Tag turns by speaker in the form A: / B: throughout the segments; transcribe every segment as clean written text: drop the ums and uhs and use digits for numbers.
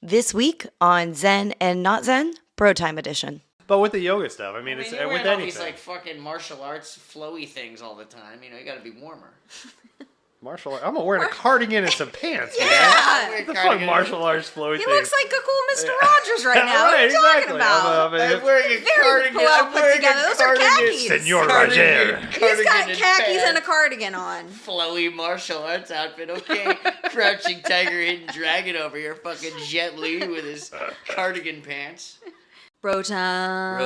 A: This week on Zen and Not Zen, BroTime edition.
B: But with the yoga stuff, I mean it's
C: you're
B: with
C: wearing all
B: anything.
C: these like fucking martial arts flowy things all the time. You know, you got to be warmer.
B: Martial arts. I'm wearing a cardigan and some pants, man.
A: Yeah.
B: What the fuck martial arts flowy
A: He
B: things?
A: looks like a cool Mr. Rogers right now.
B: Right,
A: What are you talking
B: exactly.
A: about?
C: I'm wearing a
A: Very
C: cardigan.
A: well
C: I'm
A: put
C: wearing
A: together.
C: a
A: Those are
C: cardigan.
A: khakis.
B: Senor Roger.
A: He's got khakis and a cardigan on.
C: Flowy martial arts outfit, okay? Crouching tiger, hidden dragon over here, fucking Jet Li with his cardigan pants.
A: BroTime.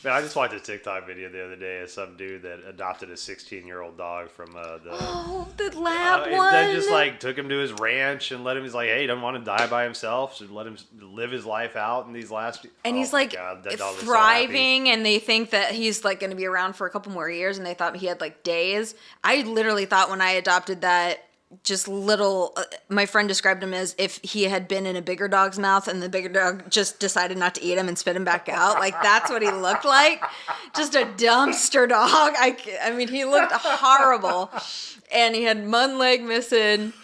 B: Man, I just watched a TikTok video the other day of some dude that adopted a 16-year-old dog from
A: The lab
B: and
A: one.
B: then just like took him to his ranch and let him. He's like, hey, he doesn't want to die by himself, so let him live his life out in these last.
A: And he's
B: my
A: like
B: God, that dog was so
A: thriving, and they think that he's like going to be around for a couple more years, and they thought he had like days. I literally thought when I adopted that, just little, my friend described him as if he had been in a bigger dog's mouth and the bigger dog just decided not to eat him and spit him back out. Like, that's what he looked like. Just a dumpster dog. I mean, he looked horrible. And he had one leg missing.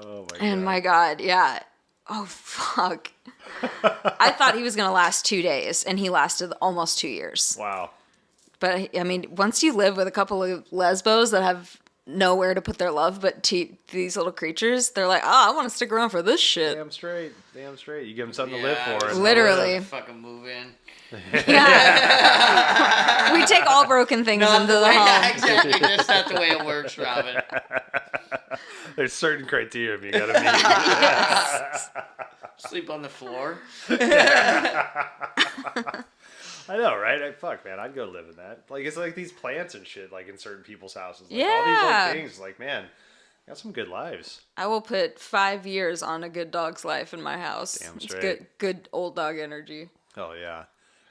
B: Oh, my God.
A: And my God, yeah. Oh, fuck. I thought he was going to last 2 days, and he lasted almost 2 years.
B: Wow.
A: But, I mean, once you live with a couple of lesbos that have nowhere to put their love but to these little creatures, they're like, oh, I want to stick around for this shit.
B: Damn straight. You give him something to live for.
C: it's
A: Literally.
C: fucking move in.
A: Yeah. We take all broken things into the home.
C: Yeah, exactly. That's not the way it works, Robin.
B: There's certain criteria you gotta meet.
C: Sleep on the floor.
B: I know, right? Fuck, man, I'd go live in that. Like, it's like these plants and shit, like in certain people's houses. Like, all these
A: Yeah.
B: old things. Like, man, got some good lives.
A: I will put 5 years on a good dog's life in my house.
B: Damn
A: It's
B: straight.
A: good old dog energy.
B: Oh yeah.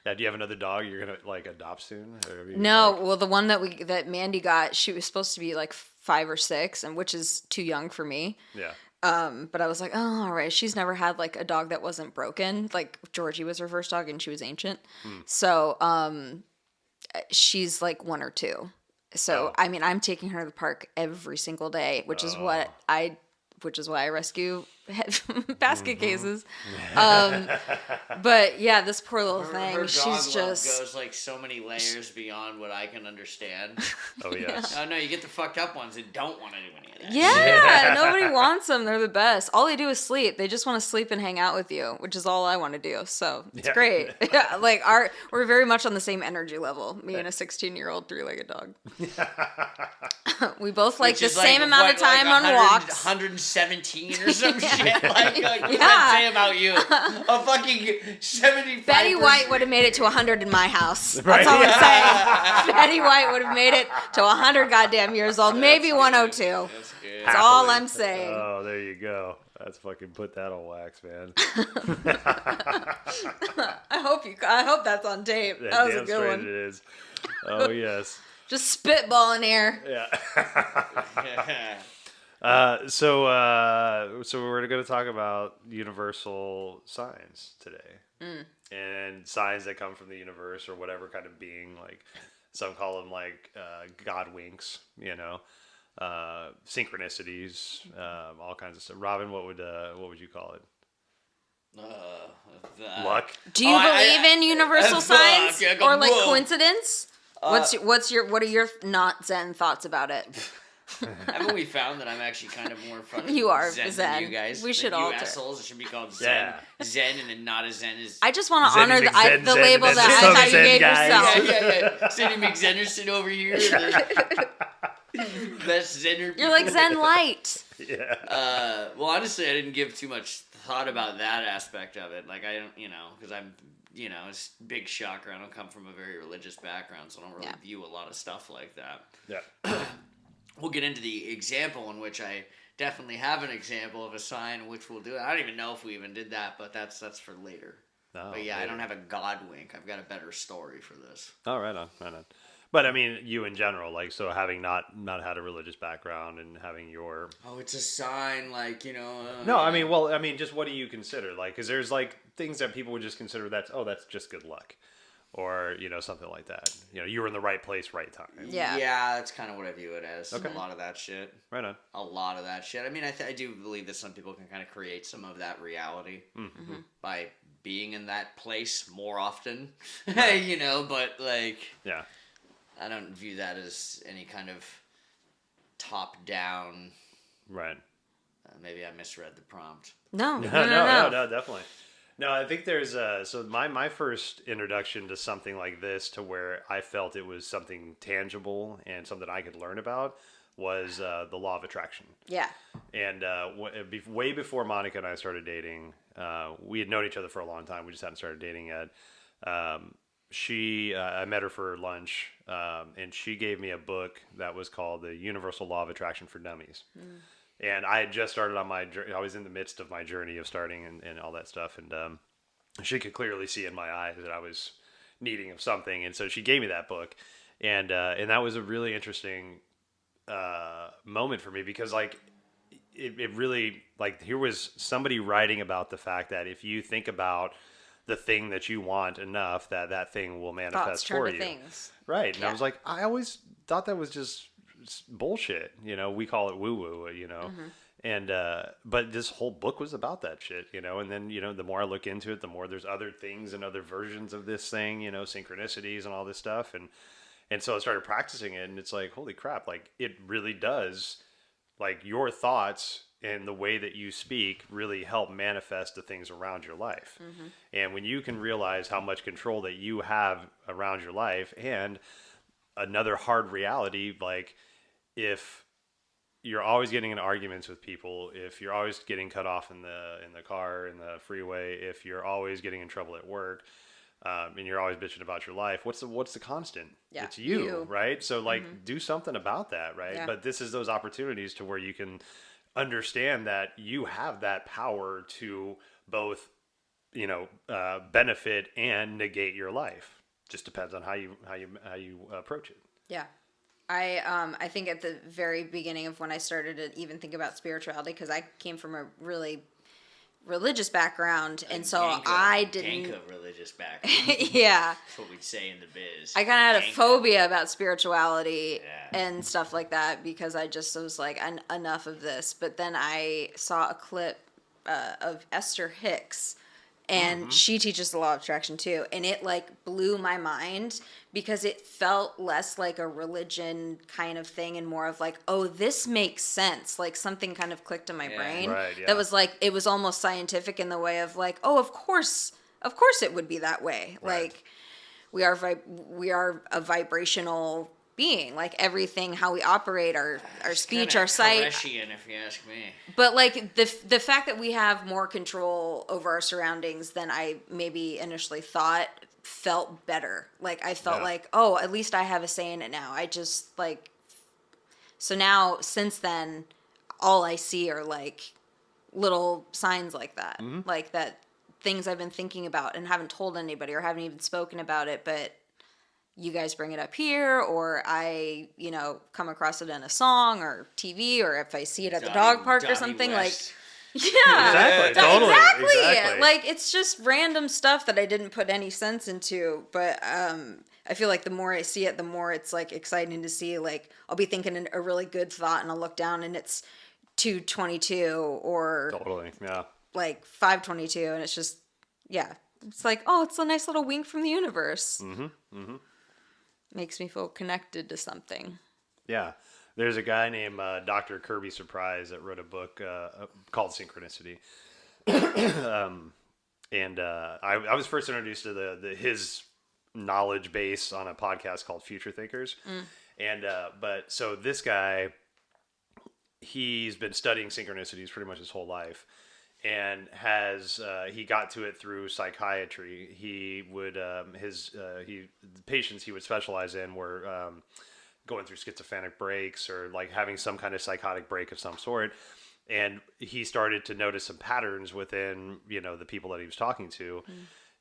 B: Yeah. Do you have another dog you're gonna like adopt soon? Or have you,
A: No,
B: like-
A: well, the one that Mandy got, she was supposed to be like 5 or 6, and which is too young for me.
B: Yeah.
A: But I was like, oh, all right. She's never had like a dog that wasn't broken. Like Georgie was her first dog, and she was ancient. So, she's like 1 or 2. So,
B: Oh.
A: I mean, I'm taking her to the park every single day, which is why I rescue basket cases. But yeah, this poor little thing,
C: Her dog
A: she's
C: love
A: just.
C: goes like so many layers beyond what I can understand.
B: Oh yes.
C: Oh no, you get the fucked up ones that don't want to do any of that.
A: Yeah, nobody wants them. They're the best. All they do is sleep. They just want to sleep and hang out with you, which is all I want to do. So it's
B: Yeah.
A: great. Yeah, like we're very much on the same energy level. Me and a 16-year-old 3-legged dog. We both like
C: Which
A: the
C: is
A: same amount of time
C: like
A: on
C: 100
A: walks.
C: 117 or some shit. Like what does
A: Yeah.
C: that say about you? A fucking 75.
A: Betty White would have made it to 100 in my house. That's
B: Right.
A: all I'm saying. Betty White would have made it to 100 goddamn years old, maybe 102.
C: That's good.
A: That's all
B: Happily.
A: I'm saying.
B: Oh, there you go. That's fucking put that on wax, man.
A: I hope that's on tape. That was a
B: Damn
A: good
B: straight
A: one.
B: it is. Oh yes.
A: Just spitballing here.
B: Yeah. So we're going to talk about universal signs today, and signs that come from the universe or whatever kind of being. Like some call them like God winks, synchronicities, all kinds of stuff. Robin, what would you call it? Luck.
A: Do you believe in universal signs
C: I go,
A: or like
C: whoa.
A: coincidence? What are your not Zen thoughts about it?
C: Haven't we found that I'm actually kind of more fucking
A: You are
C: Zen
A: Zen.
C: than you guys?
A: We should
C: you
A: alter.
C: assholes. It should be called Zen.
B: Yeah.
C: Zen and then not a Zen is.
A: I just want to
B: Zen
A: honor
B: big
A: the, I,
B: Zen,
A: the
B: Zen,
A: label
B: and
A: that
B: then
A: I thought you
B: Zen
A: gave
B: guy.
A: yourself.
C: yeah. Cindy McZenderson over here. Best Zener.
A: You're like Zen light.
B: Yeah.
C: Well, honestly, I didn't give too much thought about that aspect of it. Like, I don't, because I'm, it's a big shocker. I don't come from a very religious background, so I don't really view a lot of stuff like that.
B: Yeah.
C: We'll get into the example in which I definitely have an example of a sign in which we'll do it. I don't even know if we even did that, but that's for later.
B: No,
C: But yeah, I
B: later.
C: don't have a God wink. I've got a better story for this.
B: Oh, right on. But I mean, you in general, like, so having not had a religious background and having your...
C: Oh, it's a sign, like,
B: No, I mean, just what do you consider? Like, because there's, like, things that people would just consider that's just good luck. or something like that. You were in the right place, right time.
A: Yeah.
C: Yeah, that's kind of what I view it as.
B: Okay.
C: A lot of that shit.
B: Right on.
C: A lot of that shit. I mean, I do believe that some people can kind of create some of that reality by being in that place more often.
B: Right.
C: But like,
B: Yeah.
C: I don't view that as any kind of top down.
B: Right.
C: Maybe I misread the prompt.
A: No,
B: No, definitely. No, I think there's so my first introduction to something like this, to where I felt it was something tangible and something I could learn about, was the law of attraction.
A: Yeah.
B: And way before Monica and I started dating, we had known each other for a long time. We just hadn't started dating yet. I met her for lunch, and she gave me a book that was called The Universal Law of Attraction for Dummies. And I had just started on my journey. I was in the midst of my journey of starting and all that stuff. And she could clearly see in my eyes that I was needing of something. And so she gave me that book. And that was a really interesting moment for me, because like it really, like, here was somebody writing about the fact that if you think about the thing that you want enough, that thing will manifest
A: Thoughts
B: for
A: turn to
B: you.
A: things.
B: Right. And
A: Yeah.
B: I was like, I always thought that was just bullshit. We call it woo woo, and but this whole book was about that shit, and then the more I look into it, the more there's other things and other versions of this thing, synchronicities and all this stuff, and so I started practicing it, and it's like, holy crap, like, it really does, like, your thoughts and the way that you speak really help manifest the things around your life. And when you can realize how much control that you have around your life, and another hard reality, like, if you're always getting in arguments with people, if you're always getting cut off in the car, in the freeway, if you're always getting in trouble at work, and you're always bitching about your life, what's the constant?
A: Yeah,
B: It's you, right? So like, do something about that, right?
A: Yeah.
B: But this is those opportunities to where you can understand that you have that power to both, benefit and negate your life. Just depends on how you approach it.
A: Yeah. I think at the very beginning of when I started to even think about spirituality, because I came from a really religious background, and so I didn't.
C: Ganka religious background.
A: Yeah.
C: That's what we'd say in the biz.
A: I kind of had a phobia about spirituality
C: Yeah.
A: and stuff like that, because I just was like, enough of this. But then I saw a clip of Esther Hicks, and she teaches the law of attraction too, and it like blew my mind, because it felt less like a religion kind of thing and more of like, oh, this makes sense. Like, something kind of clicked in my brain.
B: Right, yeah.
A: That was like, it was almost scientific in the way of like, oh, of course it would be that way.
B: Right.
A: Like, we are a vibrational being. Like, everything, how we operate, our speech, our sight.
C: Koreshian, if you ask me.
A: But like the fact that we have more control over our surroundings than I maybe initially thought felt better. Like, I felt like, oh, at least I have a say in it now. I just like, so now since then, all I see are like little signs like that, like that things I've been thinking about and haven't told anybody or haven't even spoken about it, but you guys bring it up here, or I, come across it in a song or TV, or if I see it at the dog park or something,
C: West.
A: like, yeah,
B: Exactly. Totally.
A: exactly. Like, it's just random stuff that I didn't put any sense into, but I feel like the more I see it, the more it's like exciting to see. Like, I'll be thinking a really good thought, and I'll look down, and it's 2:22 or
B: Totally. Yeah.
A: like 5:22, and it's just, yeah, it's like, oh, it's a nice little wink from the universe. Makes me feel connected to something.
B: Yeah. There's a guy named Dr. Kirby Surprise that wrote a book called Synchronicity. And I was first introduced to his knowledge base on a podcast called Future Thinkers. And but so this guy, he's been studying synchronicities pretty much his whole life, and has he got to it through psychiatry. He would the patients he would specialize in were going through schizophrenic breaks, or like having some kind of psychotic break of some sort, and he started to notice some patterns within the people that he was talking to.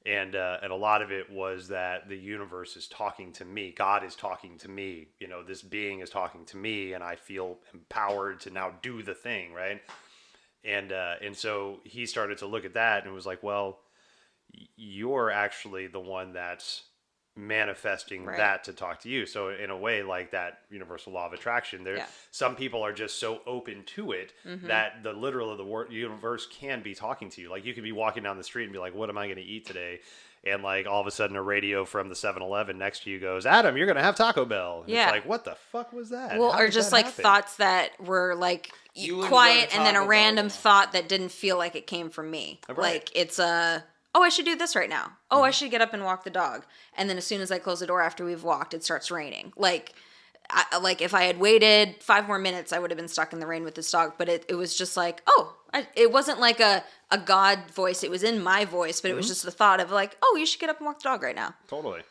B: And a lot of it was that the universe is talking to me. God is talking to me. This being is talking to me, and I feel empowered to now do the thing, right? And so he started to look at that and was like, well, you're actually the one that's manifesting
A: Right.
B: that to talk to you. So in a way, like that universal law of attraction, there some people are just so open to it that the literal of the universe can be talking to you. Like you could be walking down the street and be like, what am I going to eat today? And like all of a sudden a radio from the 7-Eleven next to you goes, Adam, you're going to have Taco Bell. And it's like, what the fuck was that?
A: Well,
B: How
A: or
B: did
A: just
B: that
A: like
B: happen?
A: thoughts that were like
C: You wouldn't
A: quiet
C: go to
A: and then a
C: Taco
A: random
C: Bell.
A: thought that didn't feel like it came from me.
B: Right.
A: Like it's oh, I should do this right now. Oh, I should get up and walk the dog. And then as soon as I close the door after we've walked, it starts raining. Like if I had waited 5 more minutes, I would have been stuck in the rain with this dog. But it was just like, it wasn't like a God voice. It was in my voice, but it was just the thought of like, oh, you should get up and walk the dog right now.
B: Totally.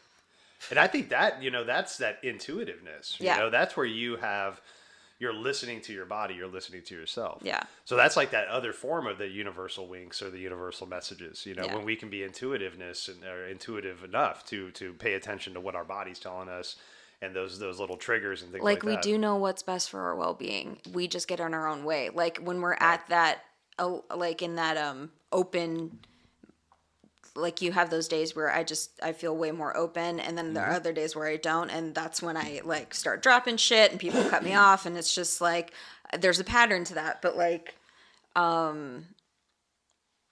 B: And I think that, that's that intuitiveness. You know, that's where you're listening to your body, you're listening to yourself.
A: Yeah.
B: So that's like that other form of the universal winks or the universal messages, when we can be intuitiveness or intuitive enough to pay attention to what our body's telling us and those little triggers and things like that.
A: Like we do know what's best for our well-being. We just get in our own way. Like when we're at that, like in that open, like you have those days where I feel way more open, and then there are other days where I don't, and that's when I like start dropping shit and people cut me off, and it's just like there's a pattern to that. But like
B: and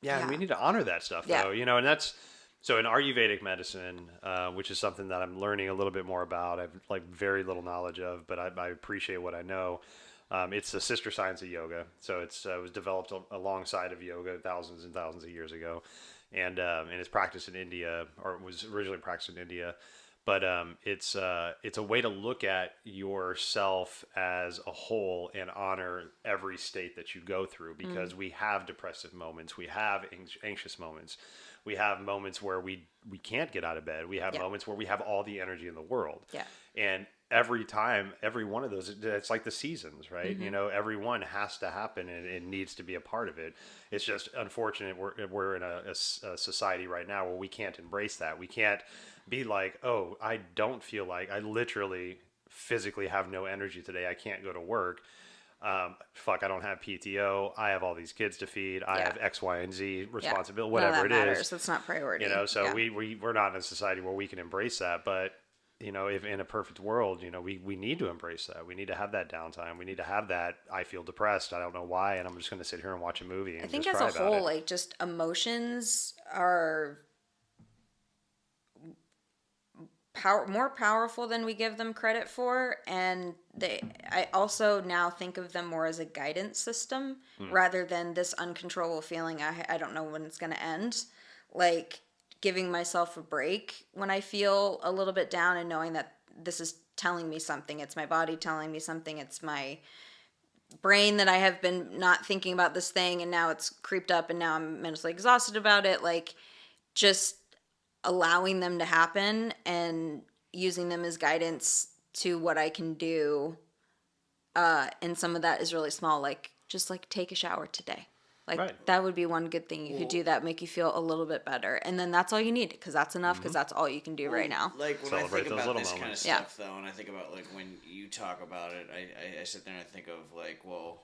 B: we need to honor that stuff though, and that's so in Ayurvedic medicine, which is something that I'm learning a little bit more about. I've like very little knowledge of, but I appreciate what I know. It's the sister science of yoga, so it was developed alongside of yoga thousands and thousands of years ago. And it's practiced in India, or it was originally practiced in India, but it's a way to look at yourself as a whole and honor every state that you go through, because we have depressive moments, we have anxious moments, we have moments where we can't get out of bed, we have moments where we have all the energy in the world, and every time, every one of those, it's like the seasons, right? Every one has to happen, and it needs to be a part of it. It's just unfortunate we're in a society right now where we can't embrace that. We can't be like, oh, I don't feel like, I literally physically have no energy today, I can't go to work. I don't have PTO. I have all these kids to feed. I have X, Y, and Z responsibility, whatever it is.
A: That's not priority.
B: So we're not in a society where we can embrace that, but if in a perfect world, we need to embrace that. We need to have that downtime. We need to have that, I feel depressed, I don't know why, and I'm just going to sit here and watch a movie and
A: I think
B: just
A: as
B: cry
A: a
B: about
A: whole,
B: it.
A: like just emotions are more powerful than we give them credit for, and I also now think of them more as a guidance system rather than this uncontrollable feeling I don't know when it's going to end. Like giving myself a break when I feel a little bit down and knowing that this is telling me something. It's my body telling me something. It's my brain that I have been not thinking about this thing, and now it's creeped up, and now I'm mentally exhausted about it. Like just allowing them to happen and using them as guidance to what I can do. And some of that is really small, like just like take a shower today. Like that would be one good thing you could do that make you feel a little bit better. And then that's all you need, because that's enough, because that's all you can do right now.
C: Like when
B: Celebrate
C: I think
B: those
C: about
B: little
C: this
B: moments.
C: kind of stuff though, and I think about like when you talk about it, I sit there and I think of like, well,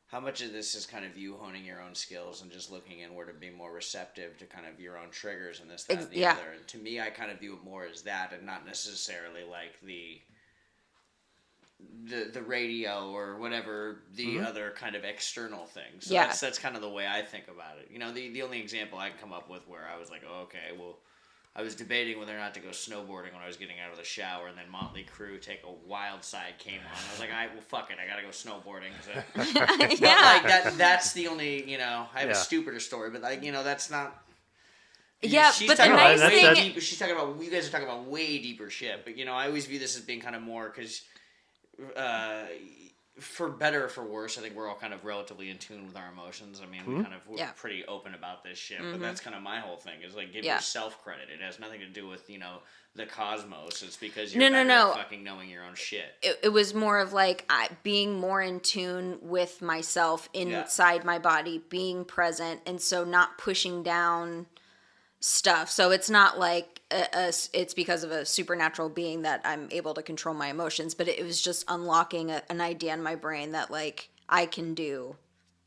C: how much of this is kind of you honing your own skills and just looking inward and being more receptive to kind of your own triggers and this, that, and the other. And to me, I kind of view it more as that, and not necessarily like the radio or whatever the other kind of external things. So that's kind of the way I think about it. The only example I can come up with where I was like, oh, okay, well, I was debating whether or not to go snowboarding when I was getting out of the shower, and then Motley Crue, Take a Wild Side came on. I was like, well, fuck it, I gotta go snowboarding. Like that's the only, I have a stupider story, but like, that's not.
A: Yeah,
C: she's
A: but the
C: talking
A: nice
C: about
A: thing,
C: deep, she's talking about, you guys are talking about way deeper shit, but I always view this as being kind of more, because for better or for worse, I think we're all kind of relatively in tune with our emotions. I mean, we're pretty open about this shit, but that's kind of my whole thing, is like give yourself credit. It has nothing to do with, the cosmos. It's because you're better at fucking knowing your own shit.
A: It was more of like being more in tune with myself inside my body, being present, and so not pushing down stuff. So it's not like it's because of a supernatural being that I'm able to control my emotions, but it was just unlocking an idea in my brain that like I can do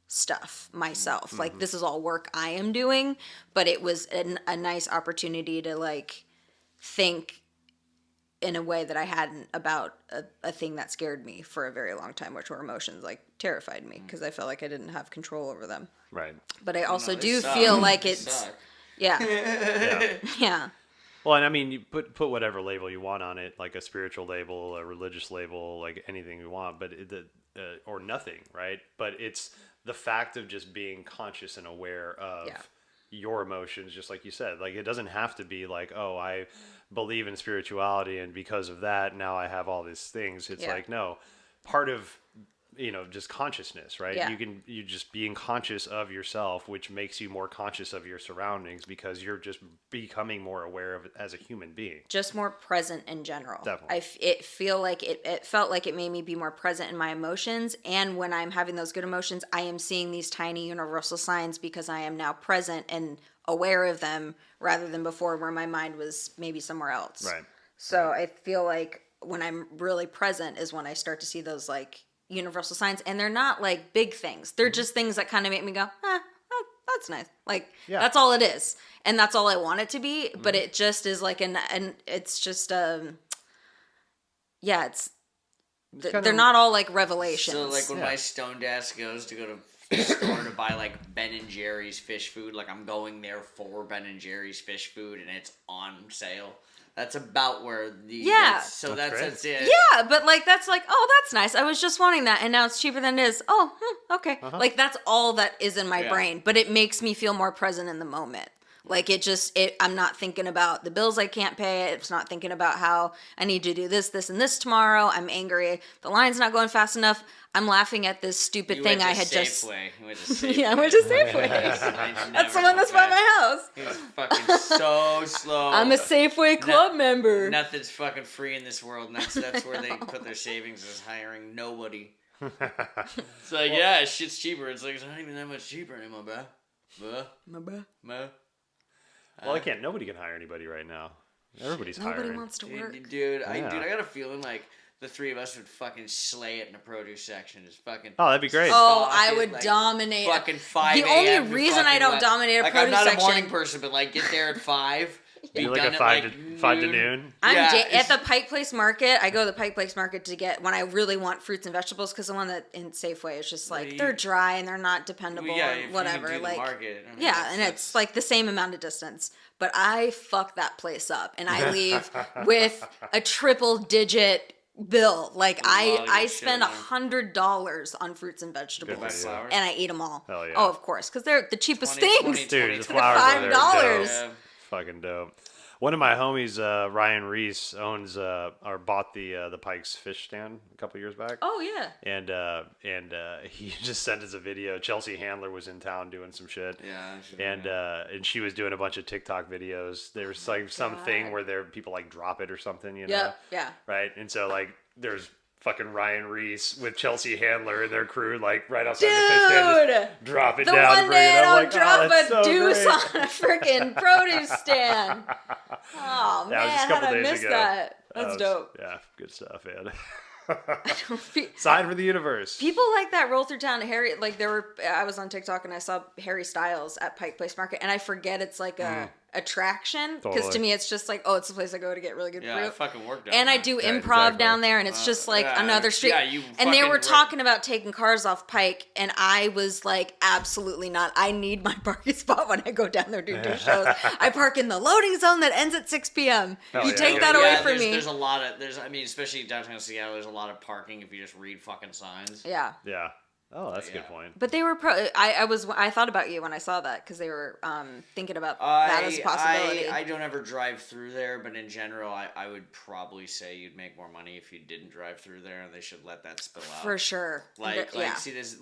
A: stuff myself. Like this is all work I am doing, but it was a nice opportunity to like think in a way that I hadn't about a thing that scared me for a very long time, which were emotions, like terrified me because I felt like I didn't have control over them.
B: Right.
A: But I also do
C: suck.
A: feel like
C: They
A: it's
C: suck.
B: Yeah.
A: yeah.
B: Well, and I mean, you put whatever label you want on it, like a spiritual label, a religious label, like anything you want, but or nothing, right? But it's the fact of just being conscious and aware of your emotions, just like you said. Like, it doesn't have to be like, oh, I believe in spirituality, and because of that, now I have all these things. It's like, no, part of just consciousness, right?
A: Yeah.
B: You just being conscious of yourself, which makes you more conscious of your surroundings because you're just becoming more aware of it as a human being.
A: Just more present in general.
B: Definitely.
A: It felt like it made me be more present in my emotions, and when I'm having those good emotions, I am seeing these tiny universal signs because I am now present and aware of them rather than before where my mind was maybe somewhere else.
B: Right.
A: So I feel like when I'm really present is when I start to see those like universal signs, and they're not like big things. They're just things that kind of make me go, that's nice. Like that's all it is, and that's all I want it to be. But it just is like and it's just it's they're not all like revelations.
C: So like when my stoned ass goes to go to the store to buy like Ben and Jerry's fish food, like I'm going there for Ben and Jerry's fish food, and it's on sale. That's about where the that's it.
A: Yeah, but like that's like, oh, that's nice. I was just wanting that, and now it's cheaper than it is. Oh, okay. Like that's all that is in my brain, but it makes me feel more present in the moment. Like I'm not thinking about the bills I can't pay. It's not thinking about how I need to do this, and this tomorrow. I'm angry. The line's not going fast enough. I'm laughing at this stupid thing I had just.
C: You went to Safeway.
A: Yeah, I went to Safeway. That's the one that's by my house.
C: He was fucking so slow.
A: I'm a Safeway club member.
C: Nothing's fucking free in this world, and that's where they put their savings, is hiring nobody. It's like, shit's cheaper. It's like, it's not even that much cheaper anymore, bro.
B: Well, nobody can hire anybody right now. Everybody's hiring.
A: Nobody wants to work.
C: Dude, I got a feeling like the three of us would fucking slay it in the produce section. Just fucking.
B: Oh, that'd be great.
A: Oh, I would dominate.
C: Fucking 5
A: The only reason I don't dominate a produce section.
C: I'm not a morning person, but like get there at 5.
B: Be like a 5 to noon.
A: I'm at the Pike Place Market. I go to the Pike Place Market to get when I really want fruits and vegetables, because the one that in Safeway is just like they're dry and they're not dependable and whatever. And it's like the same amount of distance. But I fuck that place up, and I leave with a triple digit bill. Like I spend $100 on fruits and vegetables, and I eat them all.
B: Hell yeah.
A: Oh, of course, because they're the cheapest things.
B: Dude, the flowers
A: $5.
B: Fucking dope. One of my homies, Ryan Reese, owns or bought the Pike's fish stand a couple years back.
A: Oh yeah.
B: And he just sent us a video. Chelsea Handler was in town doing some shit.
C: Yeah.
B: And she was doing a bunch of TikTok videos. There was like something where people like drop it or something, you know?
A: Yeah.
B: Right. And so like there's fucking Ryan Reese with Chelsea Handler and their crew like right outside the fish stand, just drop it down.
A: The one day I don't drop a deuce
B: great.
A: on a freaking produce stand. Oh man, how did I miss that? That's dope.
B: Yeah, good stuff, man.
A: Sign
B: Sign for the universe.
A: People like that roll through town. I was on TikTok and I saw Harry Styles at Pike Place Market, and I forget it's like a attraction, because to me it's just like, oh, it's the place I go to get really good fruit.
C: I fucking work down
A: and
C: there.
A: I do improv down there, and it's just like another street. And they were talking about taking cars off Pike, and I was like, absolutely not. I need my parking spot when I go down there to do shows. I park in the loading zone that ends at 6 p.m. Take that away from me.
C: There's a lot of especially downtown Seattle, there's a lot of parking if you just read fucking signs.
A: Yeah.
B: Oh, that's a good point.
A: But they were I thought about you when I saw that, because they were thinking about that as a possibility.
C: I don't ever drive through there, but in general, I would probably say you'd make more money if you didn't drive through there, and they should let that spill out.
A: For sure.
C: See this,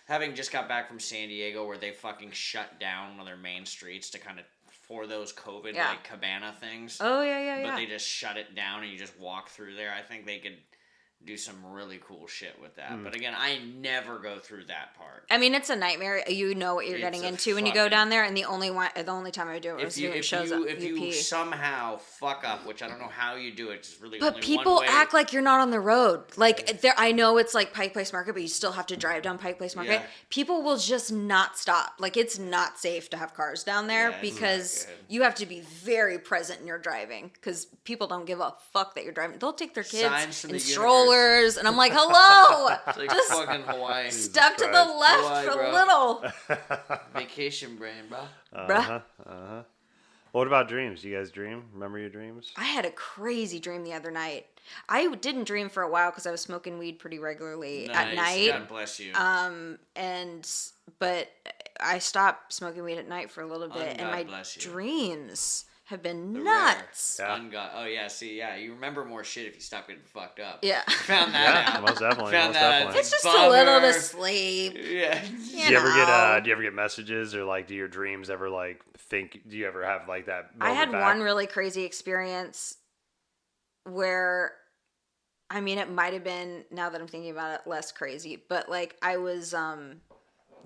C: having just got back from San Diego, where they fucking shut down one of their main streets to kind of for those COVID cabana things.
A: Oh yeah.
C: But they just shut it down, and you just walk through there. I think they could do some really cool shit with that. But again, I never go through that part.
A: I mean, it's a nightmare. You know what you're getting into when you go down there, and the only time I do it was when it shows up.
C: If you somehow fuck up, which I don't know how you do it, just really.
A: But
C: only
A: people
C: one way.
A: act like you're not on the road. Like I know it's like Pike Place Market, but you still have to drive down Pike Place Market.
C: Yeah.
A: People will just not stop. Like it's not safe to have cars down there because you have to be very present in your driving because people don't give a fuck that you're driving. They'll take their kids in strollers, and I'm like, hello.
C: It's like
A: just
C: fucking Hawaii.
A: Step to the left
C: Hawaii,
A: for
C: bro.
A: a little.
C: Vacation brain, bro.
A: Bruh.
B: What about dreams? You guys dream? Remember your dreams?
A: I had a crazy dream the other night. I didn't dream for a while because I was smoking weed pretty regularly at night.
C: God bless you.
A: But I stopped smoking weed at night for a little bit, and my
C: bless you.
A: dreams have been nuts.
C: Yeah. You remember more shit if you stop getting fucked up.
A: Yeah.
C: Found that out.
B: Most definitely.
C: Found that out.
A: It's just a little to sleep.
C: Yeah.
B: Do you ever get messages or like do your dreams ever like think? Do you ever have like that?
A: I had one really crazy experience where, I mean, it might have been, now that I'm thinking about it, less crazy, but like I was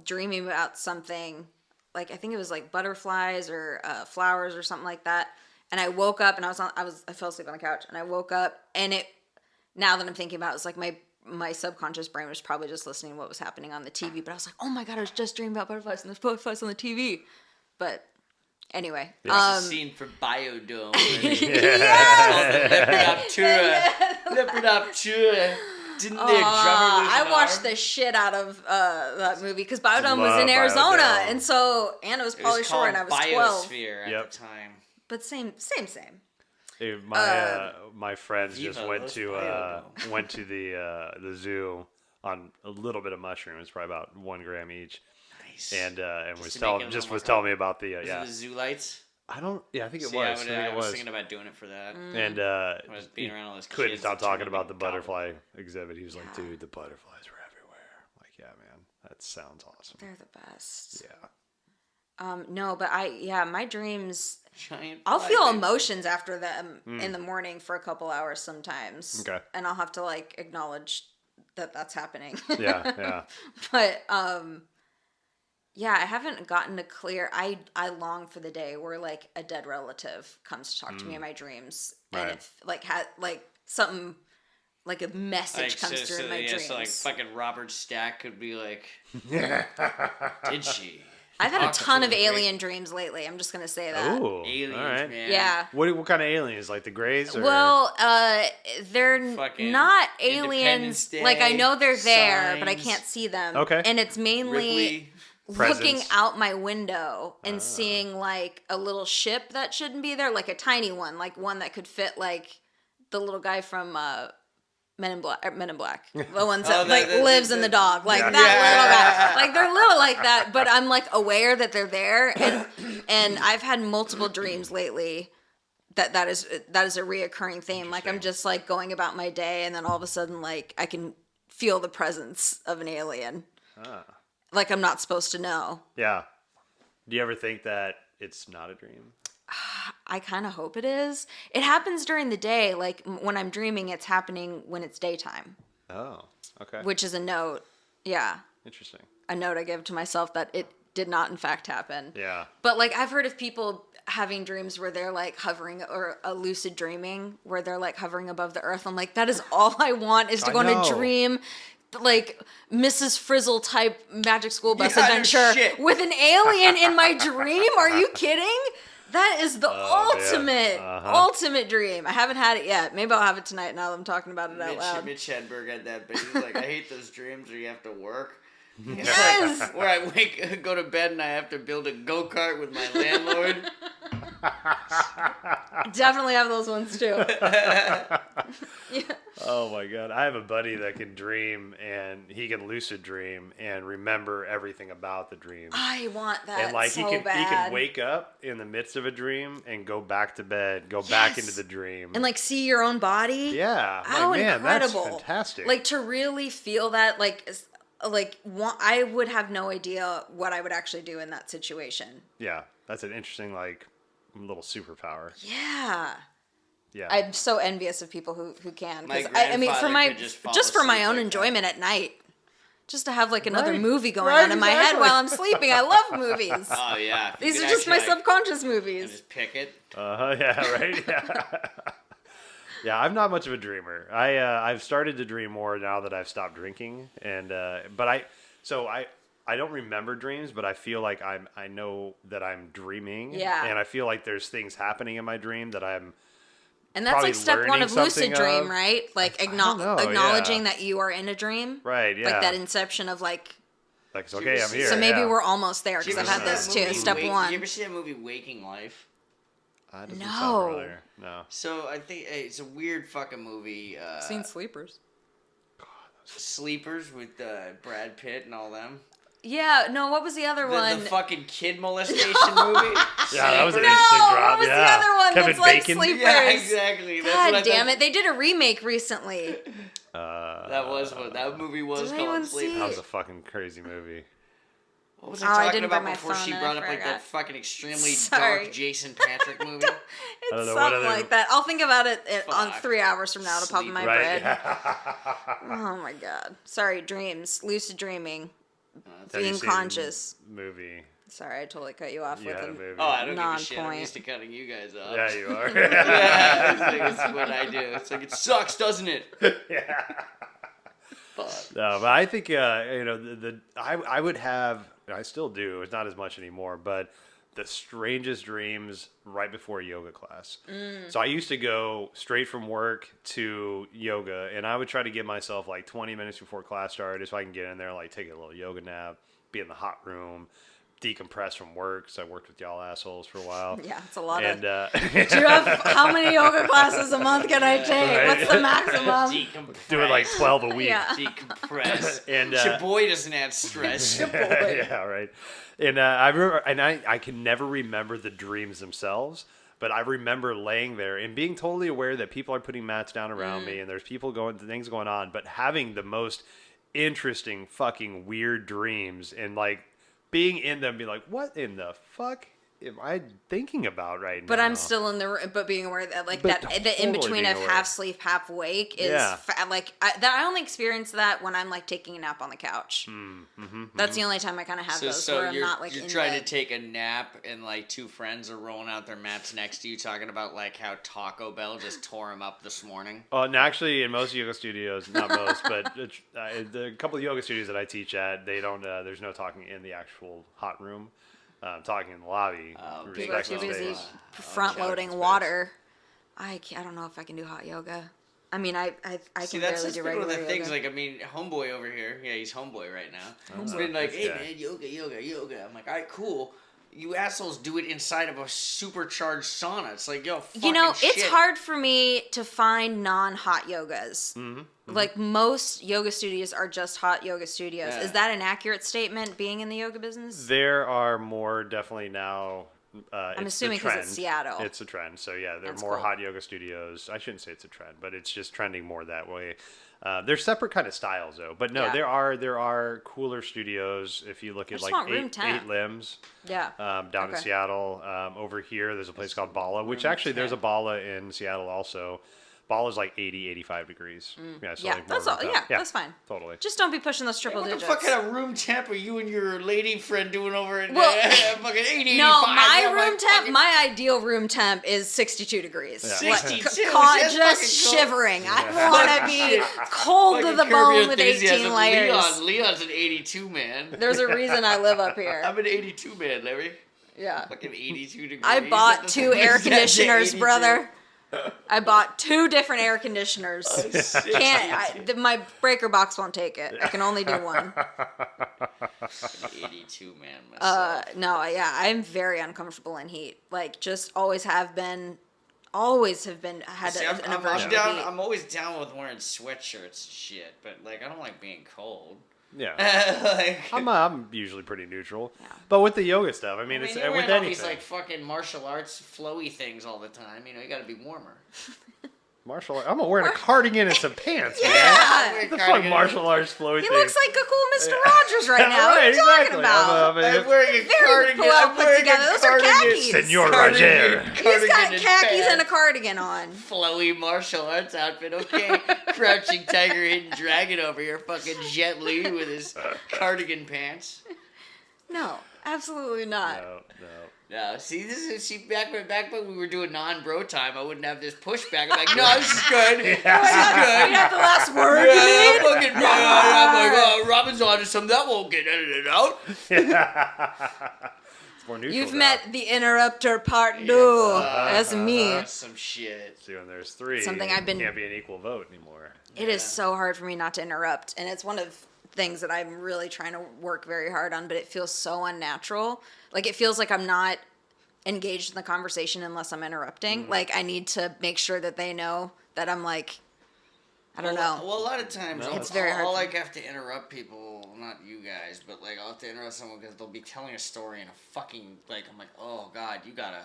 A: dreaming about something. Like I think it was like butterflies or flowers or something like that. And I woke up and I fell asleep on the couch and I woke up and now that I'm thinking about it, it's like my subconscious brain was probably just listening to what was happening on the TV. But I was like, oh my God, I was just dreaming about butterflies and there's butterflies on the TV. But anyway.
C: It's a scene for Biodome.
A: Yes!
C: Lepidoptera. Didn't their drummer lose
A: I
C: an
A: watched
C: arm?
A: the shit out of that movie because Biodome was in Arizona,
B: Biodome.
A: and so Anna was probably short, and I was 12.
C: Biosphere at the time.
A: But same.
B: Hey, my friends
C: Viva
B: just went
C: Los
B: to
C: Biodome.
B: the zoo on a little bit of mushrooms, probably about 1 gram each,
C: Nice.
B: and was
C: to make it a
B: telling
C: little more
B: telling me about the
C: Was it the zoo lights?
B: I think it
C: See,
B: was.
C: I was thinking about doing it for that.
B: And
C: I was being around all those
B: couldn't
C: kids
B: stop
C: that turned
B: talking
C: into
B: about the
C: goblins.
B: butterfly exhibit. He was like, dude, the butterflies were everywhere. I'm like, yeah, man, that sounds awesome.
A: They're the best.
B: Yeah.
A: No, but my dreams.
C: Giant
A: I'll
C: fly
A: feel
C: baby.
A: emotions after them in the morning for a couple hours sometimes.
B: Okay.
A: And I'll have to like acknowledge that that's happening.
B: Yeah.
A: But yeah, I haven't gotten a clear. I long for the day where like a dead relative comes to talk to me in my dreams, and
B: Right.
A: it like had like something like a message comes through in my dreams.
C: So like fucking Robert Stack could be like, did she?
A: I've had a
C: Talk
A: ton
C: to
A: of
C: the
A: alien dreams lately. I'm just gonna say that.
B: Ooh,
C: Aliens,
B: all right.
C: man.
A: Yeah.
B: What kind of aliens? Like the Greys? Or?
A: Well, they're
C: Fucking
A: not
C: Independence
A: aliens.
C: Day,
A: Like I know they're there, but I
C: Signs.
A: can't see them.
B: Okay.
A: And it's mainly
C: Ripley.
A: looking
B: Presence.
A: out my window and seeing like a little ship that shouldn't be there, like a tiny one, like one that could fit like the little guy from Men in Black, the ones that lives in the dog, like that little guy. Like they're little like that, but I'm like aware that they're there, and I've had multiple dreams lately that is a reoccurring theme. Like I'm just like going about my day, and then all of a sudden, like I can feel the presence of an alien. Like I'm not supposed to know.
B: Yeah. Do you ever think that it's not a dream?
A: I kind of hope it is. It happens during the day. Like when I'm dreaming, it's happening when it's daytime.
B: Oh, okay.
A: Which is a note. Yeah.
B: Interesting.
A: A note I give to myself that it did not in fact happen.
B: Yeah.
A: But like I've heard of people having dreams where they're like hovering, or a lucid dreaming where they're like hovering above the earth. I'm like, that is all I want is to go on a dream. Like Mrs. Frizzle type Magic School Bus adventure with an alien in my dream. Are you kidding? That is the ultimate dream. I haven't had it yet. Maybe I'll have it tonight now that I'm talking about it out loud.
C: Mitch Hedberg had that, but he's like, I hate those dreams where you have to work.
A: Yes!
C: Like, where I go to bed and I have to build a go-kart with my landlord.
A: Definitely have those ones too. Yeah.
B: Oh my god. I have a buddy that can dream and he can lucid dream and remember everything about the dream.
A: I want that
B: And like
A: so
B: he
A: bad.
B: can wake up in the midst of a dream and go back to bed, go back into the dream.
A: And like see your own body.
B: Yeah.
A: How
B: man,
A: incredible.
B: that's fantastic.
A: Like to really feel that, I would have no idea what I would actually do in that situation.
B: Yeah. That's an interesting, like, little superpower.
A: Yeah.
B: Yeah.
A: I'm so envious of people who can.
C: My
A: I mean, for
C: grandfather could just
A: for my
C: fall
A: own
C: asleep like
A: enjoyment at night. Just to have like another
B: Right.
A: movie going
B: Right,
A: on in my head
B: exactly.
A: while I'm sleeping. I love movies.
C: Oh yeah, if you
A: These
C: could
A: are just my
C: actually, like,
A: subconscious
C: and
A: movies.
C: just pick it.
B: Yeah, right. Yeah. Yeah, I'm not much of a dreamer. I've started to dream more now that I've stopped drinking, and but I don't remember dreams, but I feel like I know that I'm dreaming.
A: Yeah.
B: And I feel like there's things happening in my dream that I'm.
A: And that's
B: probably
A: like step one
B: learning
A: of lucid
B: something
A: dream,
B: of.
A: right? Like
B: I don't know,
A: acknowledging
B: yeah.
A: that you are in a dream.
B: Right. Yeah.
A: Like that inception of like.
B: Like it's
C: Did you
B: okay,
C: ever
B: I'm
C: see-
B: here.
A: So maybe
B: yeah.
A: we're almost there
C: Did you
A: because
C: ever
A: I've had
C: see
A: this
C: that
A: too.
C: movie
A: Step
C: Did
A: one.
C: you ever see that movie Waking Life?
B: Doesn't
A: No.
B: sound familiar. No.
C: So I think it's a weird fucking movie.
A: Sleepers.
C: Sleepers with Brad Pitt and all them.
A: Yeah. No. What was the other one?
C: The fucking kid molestation movie.
B: Yeah, that was an
A: No,
B: interesting drop.
A: what was the
B: yeah.
A: other one
B: Kevin
A: that's like
B: Bacon.
A: Sleepers?
C: Yeah, exactly. That's what I
A: God damn
C: thought.
A: it! They did a remake recently.
C: That was what that movie was
A: Did anyone
C: called. Sleepers.
A: see
B: That was a fucking crazy movie.
C: What was
A: Oh,
C: I
A: I
C: talking
A: didn't
C: about
A: bring my
C: before she
A: phone and
C: brought
A: I
C: up like
A: forgot.
C: that fucking extremely
A: Sorry.
C: dark Jason Patrick movie?
B: don't
A: It's
B: know, what
A: something
B: other-
A: like that. I'll think about it on
C: Fuck.
A: 3 hours from now to pop in my
B: Right.
A: brain. Oh my god. Sorry, dreams. Lucid dreaming.
B: Have you
A: Being
B: seen
A: conscious.
B: Movie.
A: Sorry, I totally cut you off
B: You
A: with
B: had a
A: a
B: movie.
C: Oh, I don't give a shit. I'm
A: Non-point.
C: used to cutting you guys off.
B: Yeah, you are.
C: Yeah, it's what I do. It's like, it sucks, doesn't it?
B: Yeah.
C: Fuck.
B: No, but I think I would have. I still do. It's not as much anymore, but the strangest dreams right before yoga class. So I used to go straight from work to yoga, and I would try to give myself like 20 minutes before class started, so I can get in there, like take a little yoga nap, be in the hot room, decompress from work. So I worked with y'all assholes for a while.
A: Yeah, it's a lot
B: And
A: of. Do you have how many yoga classes a month can I take?
B: Right.
A: What's the maximum?
C: Decompress.
B: do it like 12 a week.
A: Yeah.
C: Decompress.
B: And
C: Your boy doesn't add stress.
B: yeah, right. And I remember, and I can never remember the dreams themselves, but I remember laying there and being totally aware that people are putting mats down around me and there's things going on, but having the most interesting fucking weird dreams and like being in them, be like, what in the fuck am I thinking about right now?
A: But I'm still in the but being aware that like
B: But
A: that the in
B: totally
A: between
B: being
A: of
B: aware.
A: half sleep half awake is
B: Yeah.
A: I only experience that when I'm like taking a nap on the couch. That's the only time I kind of have those where I'm
C: you're,
A: not like
C: you're
A: in
C: trying
A: bed.
C: to take a nap and like two friends are rolling out their mats next to you talking about like how Taco Bell just tore him up this morning.
B: And actually, in most yoga studios, not most, but the couple of yoga studios that I teach at, they don't. There's no talking in the actual hot room. Talking in the lobby.
C: Oh,
A: People are
B: respect
A: too
B: the
A: busy
B: space.
A: front loading
B: space.
A: water. I don't know if I can do hot yoga. I mean, I
C: See,
A: can
C: that's
A: barely
C: just
A: do
C: been one
A: regular
C: of the things.
A: yoga.
C: Like, I mean, homeboy over here. Yeah, he's homeboy right now. He's
B: Oh,
C: been like,
B: this
C: "Hey
B: guy.
C: man, yoga." I'm like, "All right, cool." You assholes do it inside of a supercharged sauna. It's like, yo, fucking
A: You know,
C: shit.
A: it's hard for me to find non-hot yogas. Like most yoga studios are just hot yoga studios.
C: Yeah.
A: Is that an accurate statement? Being in the yoga business?
B: There are more definitely now.
A: I'm
B: it's
A: assuming
B: the
A: 'cause
B: trend.
A: it's Seattle.
B: It's a trend. So yeah, there are
A: That's
B: more
A: cool.
B: hot yoga studios. I shouldn't say it's a trend, but it's just trending more that way. They're separate kind of styles though. But no,
A: Yeah.
B: there are cooler studios. If you look at
A: just
B: like
A: want room temp.
B: eight limbs.
A: Yeah.
B: Down in
A: Okay.
B: Seattle. Over here, there's a place called Bala, which actually there's a Bala in Seattle also. Bala's like 80, 85 degrees. Yeah, so
A: Yeah,
B: like more
A: that's all.
B: room
A: Yeah,
B: temp.
A: that's fine.
B: Totally.
A: Just don't be pushing those triple
C: What
A: digits.
C: the fuck kind of room temp are you and your lady friend doing over at
A: Well,
C: fucking 80,
A: No,
C: 85?
A: my
C: I'm
A: room
C: like,
A: temp,
C: fucking
A: my ideal room temp is 62 degrees.
B: Yeah.
A: Like,
C: 62,
A: just
C: that's fucking cold.
A: shivering. I want to be cold to
C: Fucking
A: the
C: Curb Your
A: bone with
C: Enthusiasm.
A: 18 layers.
C: Leon's an 82 man.
A: There's a reason I live up here.
C: I'm an 82 man, Larry.
A: Yeah.
C: Fucking 82 degrees.
A: I bought
C: That's
A: 2
C: the-
A: air
C: that's the
A: conditioners,
C: 82.
A: brother. I bought 2 different air conditioners. My breaker box won't take it. I can only do one.
C: 82 man myself.
A: No, yeah, I'm very uncomfortable in heat. Like, just always have been. Always have been had
C: See,
A: an aversion to
C: down.
A: heat.
C: I'm always down with wearing sweatshirts and shit, but like I don't like being cold.
B: Yeah.
C: like,
B: I'm usually pretty neutral.
A: Yeah.
B: But with the yoga stuff, I mean, it's
C: you're
B: with
C: wearing all
B: anything.
C: these like fucking martial arts flowy things all the time. You know, you got to be warmer.
B: Martial art. I'm wearing a cardigan and some pants, man.
A: Yeah.
B: What the fuck martial arts flowy
A: He
B: thing?
A: looks like a cool Mr. Rogers right now. What are you
B: exactly.
A: talking about?
C: I'm wearing a
A: Very
C: cardigan.
A: well
C: I'm
A: put
C: wearing
A: together.
C: a
A: Those are
C: cardigan.
A: khakis.
B: Senor Roger.
A: He's got khakis and a cardigan on.
C: Flowy martial arts outfit, okay? Crouching tiger, hidden dragon over here, fucking Jet Li with his cardigan pants.
A: No, absolutely not.
C: No, see, back when we were doing non-BroTime, I wouldn't have this pushback. I'm like, no, this is good. This is good.
A: You have the last word.
C: Yeah, I'm like, Robin's on to something that won't get edited out.
B: It's more neutral.
A: You've met the interrupter part 2. That's me.
C: Some shit.
B: See, when there's 3,
A: Something I've been.
B: can't be an equal vote anymore.
A: It is so hard for me not to interrupt, and it's one of things that I'm really trying to work very hard on. But it feels so unnatural. Like it feels like I'm not engaged in the conversation unless I'm interrupting. Like I need to make sure that they know that I'm like, I don't know.
C: Well, a lot of times
A: it's very hard.
C: I'll like have to interrupt people, not you guys, but like I'll have to interrupt someone because they'll be telling a story in a fucking like I'm like, oh god, you gotta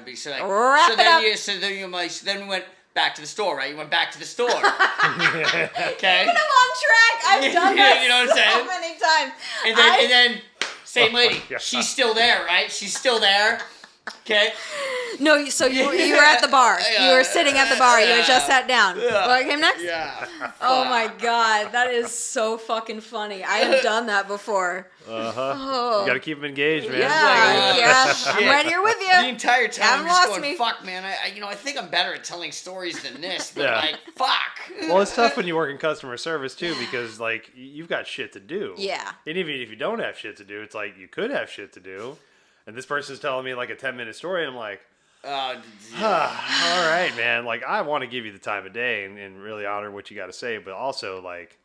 C: be so like
A: Wrap it up.
C: Then we went back to the store, right? You went back to the store. Okay.
A: I'm on track. I've done that
C: you know what I'm saying?
A: so many times.
C: And then same lady. She's still there, right? She's still there. Okay.
A: No, so you were at the bar. You were sitting at the bar. You had just sat down. What came next?
C: Yeah.
A: Oh my god, that is so fucking funny. I have done that before.
B: You gotta keep them engaged, man.
A: Yeah, I'm right here with you.
C: The entire time
A: Haven't
C: I'm just
A: lost
C: going,
A: me.
C: fuck, man. I think I'm better at telling stories than this, but
B: Yeah.
C: like, fuck.
B: Well, it's tough when you work in customer service too, because like you've got shit to do.
A: Yeah.
B: And even if you don't have shit to do, it's like you could have shit to do. And this person's telling me like a 10-minute story, and I'm like, all right, man. Like I want to give you the time of day and really honor what you got to say, but also like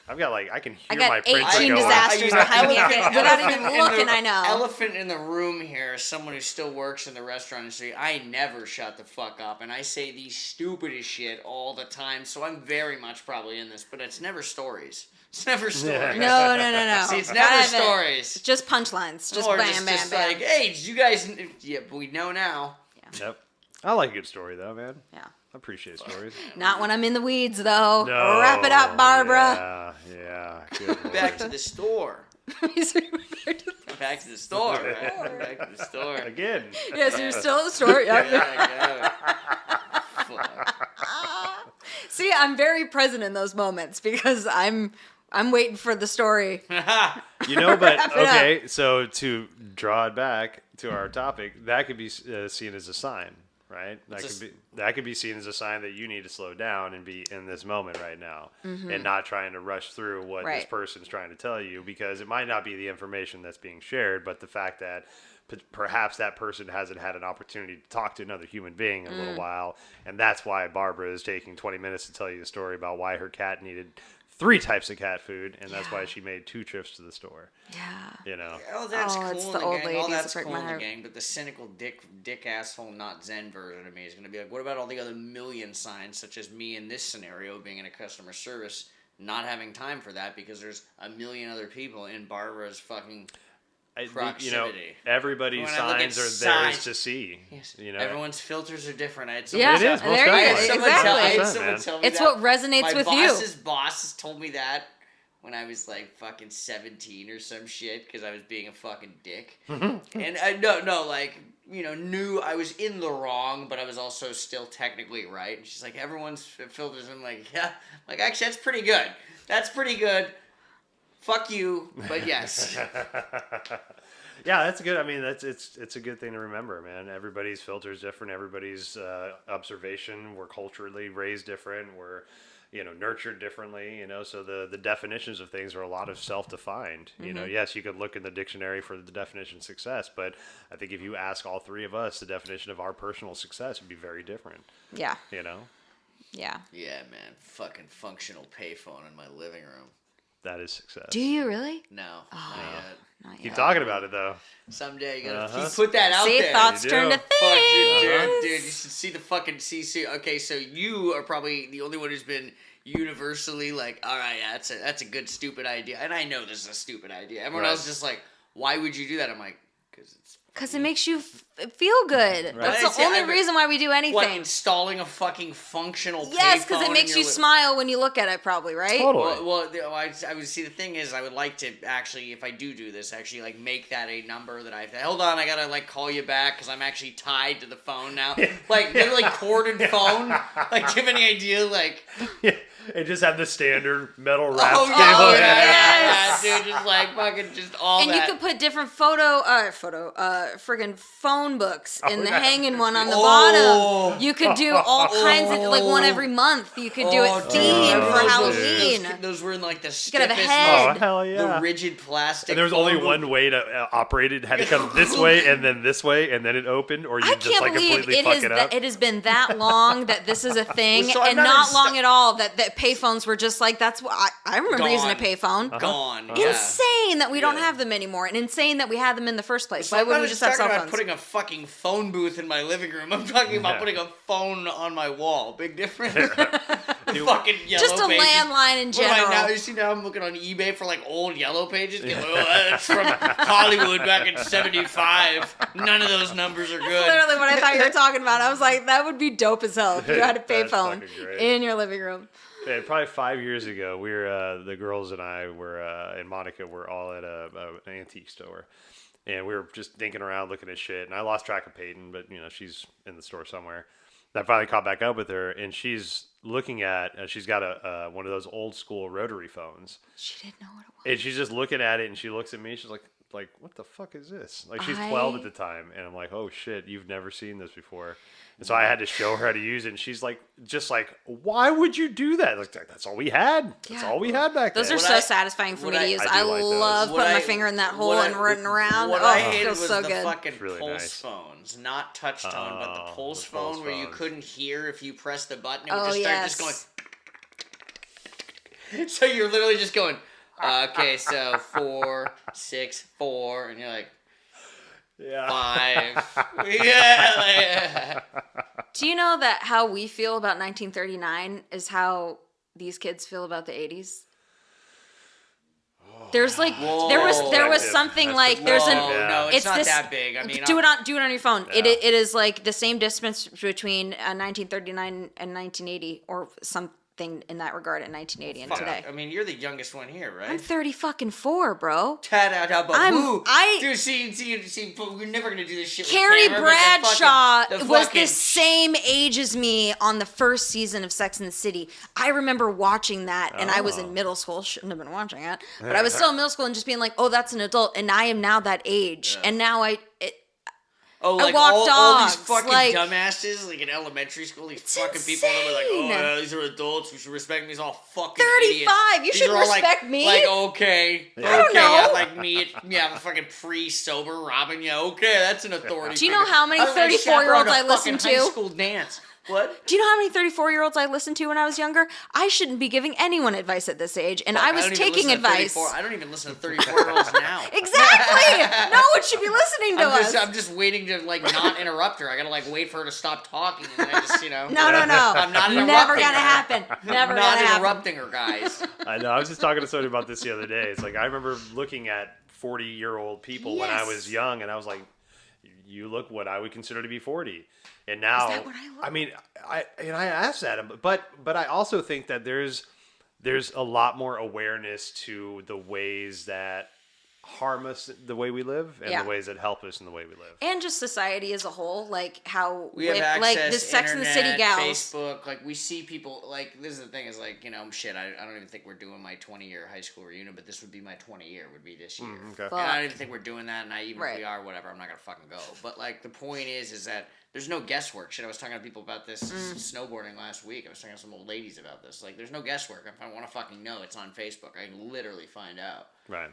B: I've got like I can hear my
A: got
B: printer
A: 18
B: going.
A: disasters behind me without even looking. I know.
C: Elephant in the room here is someone who still works in the restaurant industry. I never shut the fuck up, and I say the stupidest shit all the time. So I'm very much probably in this, but it's never stories. It's never stories.
A: No.
C: See, it's never stories.
A: It's just punchlines. Just
C: or
A: bam,
C: just
A: bam.
C: like, hey, did you guys? Yeah, we know now.
B: Yep. I like a good story though, man.
A: Yeah.
B: I appreciate stories.
A: Not when I'm in the weeds, though.
B: No.
A: Wrap it up, Barbara.
B: Yeah. Good
C: Back to the store. Back to the store. Right? Back to the store.
B: Again.
A: Yes, you're still at the store.
C: Yeah.
A: See, I'm very present in those moments because I'm waiting for the story.
B: You know, but
A: Wrap it
B: okay, so to draw it back to our topic, that could be seen as a sign, right? That could be seen as a sign that you need to slow down and be in this moment right now, and not trying to rush through what this person's trying to tell you, because it might not be the information that's being shared, but the fact that perhaps that person hasn't had an opportunity to talk to another human being in a little while, and that's why Barbara is taking 20 minutes to tell you a story about why her cat needed 3 types of cat food, and that's why she made 2 trips to the store.
A: Yeah.
B: You know.
C: Oh, that's cool
A: it's
C: in
A: the
C: the
A: old
C: gang. All
A: ladies
C: that's
A: that break
C: cool
A: my
C: in the
A: heart.
C: gang, but the cynical dick asshole, not Zen version of me is going to be like, what about all the other million signs, such as me in this scenario, being in a customer service, not having time for that because there's a million other people in Barbara's fucking proximity.
B: You know, everybody's
C: When I look at
B: signs are
C: signs-
B: theirs to see.
C: Yes.
B: You know,
C: Everyone's filters are different. I had
A: Yeah,
C: someone
B: it is.
C: tell-
B: Most
A: there you
C: I
A: go.
C: had
B: definitely.
C: someone tell- I had
A: Exactly.
C: someone
B: Man.
C: tell me
A: It's
C: that.
A: what resonates
C: My
A: with you.
C: boss's boss has told me that when I was like fucking 17 or some shit because I was being a fucking dick. And I knew I was in the wrong, but I was also still technically right. And she's like, everyone's filters. I'm like, yeah. Like, actually, that's pretty good. That's pretty good. Fuck you, but yes.
B: yeah, that's good. I mean, it's a good thing to remember, man. Everybody's filter is different. Everybody's observation. We're culturally raised different. We're nurtured differently. So the definitions of things are a lot of self-defined. Yes, you could look in the dictionary for the definition of success, but I think if you ask all 3 of us, the definition of our personal success would be very different.
A: Yeah.
B: Yeah,
C: Yeah, man. Fucking functional payphone in my living room.
B: that is success.
A: Do you really?
C: No, not yet.
A: Not
B: Keep
A: yet.
B: talking about it though.
C: Someday you gotta
B: Uh-huh.
C: put that out
A: See,
C: there.
A: thoughts
B: You
A: turn
B: do.
A: to
C: Fuck,
A: things.
C: dude, you should see the fucking see. Okay, so you are probably the only one who's been universally like, all right, yeah, that's a good stupid idea, and I know this is a stupid idea. Everyone else is just like, why would you do that? I'm like, because it's
A: Because it makes you feel good.
B: Right.
A: That's the only reason why we do anything.
C: What, installing a fucking functional payphone?
A: Yes, because it makes you smile when you look at it, probably, right?
B: Totally.
C: Well, I would see. The thing is, I would like to actually, if I do this, actually like make that a number that I have to. Hold on, I gotta like call you back because I'm actually tied to the phone now. Like literally corded phone. Like, give any idea? Like.
B: Yeah. And just have the standard metal wrap
C: Oh,
B: cable.
A: yes.
C: Yeah, dude, just like fucking just all
A: and
C: that.
A: you could put different friggin' phone books in the hanging one on the bottom. You could do all kinds of, like one every month. You could do it themed for Halloween.
C: Those were in like the
A: You could have a
C: stiffest,
A: head.
B: Oh, hell yeah.
C: the rigid plastic.
B: And there was only one way to operate it. It had to come this way and then this way and then it opened, or you
A: I
B: just
A: can't
B: like
A: believe
B: completely fuck it up.
A: it has been that long that this is a thing,
C: So I'm
A: and
C: not
A: not long at all that payphones were just like, that's what I remember using a payphone.
C: Gone. Yeah.
A: Insane that we don't
C: Yeah.
A: have them anymore, and insane that we had them in the first place.
C: So
A: Why
C: I'm
A: wouldn't
C: not
A: we just have
C: talking
A: cell
C: about
A: phones?
C: putting a fucking phone booth in my living room. I'm talking about
B: Yeah.
C: putting a phone on my wall. Big difference. The fucking yellow
A: Just a
C: pages.
A: landline in
C: What am I
A: general.
C: now? You see, now I'm looking on eBay for like old yellow pages. That's from Hollywood back in '75. None of those numbers are good.
A: Literally what I thought you were talking about. I was like, that would be dope as hell if you had a
B: That's
A: payphone
B: fucking great.
A: in your living room.
B: And probably 5 years ago, we were the girls and I were and Monica were all at an antique store, and we were just dinking around looking at shit. And I lost track of Peyton, but she's in the store somewhere. And I finally caught back up with her, and she's looking at. She's got a one of those old school rotary phones.
A: She didn't know what it was.
B: And she's just looking at it, and she looks at me. She's like, what the fuck is this? Like, she's 12 at the time, and I'm like, oh shit, you've never seen this before. And so I had to show her how to use it, and she's like, just like, why would you do that? Like, that's all we had. That's all we had back then.
A: Those are so satisfying for me to use. I
B: do like those.
A: love putting my finger in that hole and running around.
C: What
A: Oh,
C: I
A: it
C: hated
A: feels
C: was
A: so
C: the
A: good.
C: fucking
B: really
C: pulse
B: nice.
C: phones, not touch tone, but the pulse
B: the pulse
C: phone where you
B: phones.
C: couldn't hear if you pressed the button. It would
A: Oh,
C: just start
A: yes.
C: just going. So you're literally just going, okay, so 4, 6, 4, and you're like,
B: Yeah.
C: 5. Yeah.
A: Do you know that how we feel about 1939 is how these kids feel about the 80s? There's like there was something
B: That's
A: like there's an
C: no, it's not
A: this,
C: that big. I mean,
A: do it on your phone.
B: Yeah.
A: It is like the same distance between 1939 and 1980 or something in that regard in 1980 and today.
C: I mean, you're the youngest one here, right?
A: I'm 34, bro.
C: Dude, see, we're never gonna do this shit.
A: Carrie
C: with camera, but
A: Bradshaw
C: the
A: was
C: fucking
A: the same age as me on the first season of Sex and the City. I remember watching that, and I was in middle school. Shouldn't have been watching it, but I was still in middle school and just being like, "Oh, that's an adult," and I am now that age, and now
C: like
A: walk
C: all
A: dogs,
C: these fucking
A: like-
C: dumbasses, like in elementary school, these fucking people that were like,
A: insane.
C: "Oh, yeah, these are adults. We should respect me." These all fucking
A: 35.
C: idiots.
A: You
C: These
A: should
C: are all
A: respect
C: like,
A: me.
C: Like, okay,
A: I don't
C: okay,
A: know.
C: yeah, like me, yeah, I'm fucking pre-sober Robin. Yeah, okay, that's an authority.
A: Do you know
C: figure.
A: how many
C: I was gonna
A: 34-year-olds
C: chaperone a
A: I listen
C: fucking
A: to?
C: High school dance. What?
A: Do you know how many 34-year-olds I listened to when I was younger? I shouldn't be giving anyone advice at this age, and I was
C: don't even
A: taking
C: listen to
A: advice.
C: 34 I don't even listen to 34-year-olds now.
A: Exactly. No one should be listening to us.
C: I'm just waiting to like not interrupt her. I gotta like wait for her to stop talking, and then I just
A: No.
C: I'm not interrupting.
A: Never gonna
C: her.
A: happen. Never
C: I'm not
A: gonna happen.
C: interrupting her, guys.
B: I know. I was just talking to somebody about this the other day. It's like I remember looking at 40-year-old people when I was young, and I was like, "You look what I would consider to be 40." And now,
A: Is that what I look?
B: I mean, I asked that, but I also think that there's a lot more awareness to the ways that harm us the way we live and
A: Yeah.
B: the ways that help us in the way we live.
A: And just society as a whole, like how
C: We have access,
A: like the Sex and the City
C: internet,
A: gals.
C: Facebook. Like we see people. Like this is the thing is like shit. I don't even think we're doing my 20-year high school reunion, but this would be my 20-year. Would be this year.
B: Okay.
C: And I don't even think we're doing that. And even
A: Right.
C: if we are, whatever. I'm not gonna fucking go. But like the point is that there's no guesswork. Shit, I was talking to people about this snowboarding last week. I was talking to some old ladies about this. Like, there's no guesswork. If I want to fucking know, it's on Facebook. I can literally find out.
B: Right.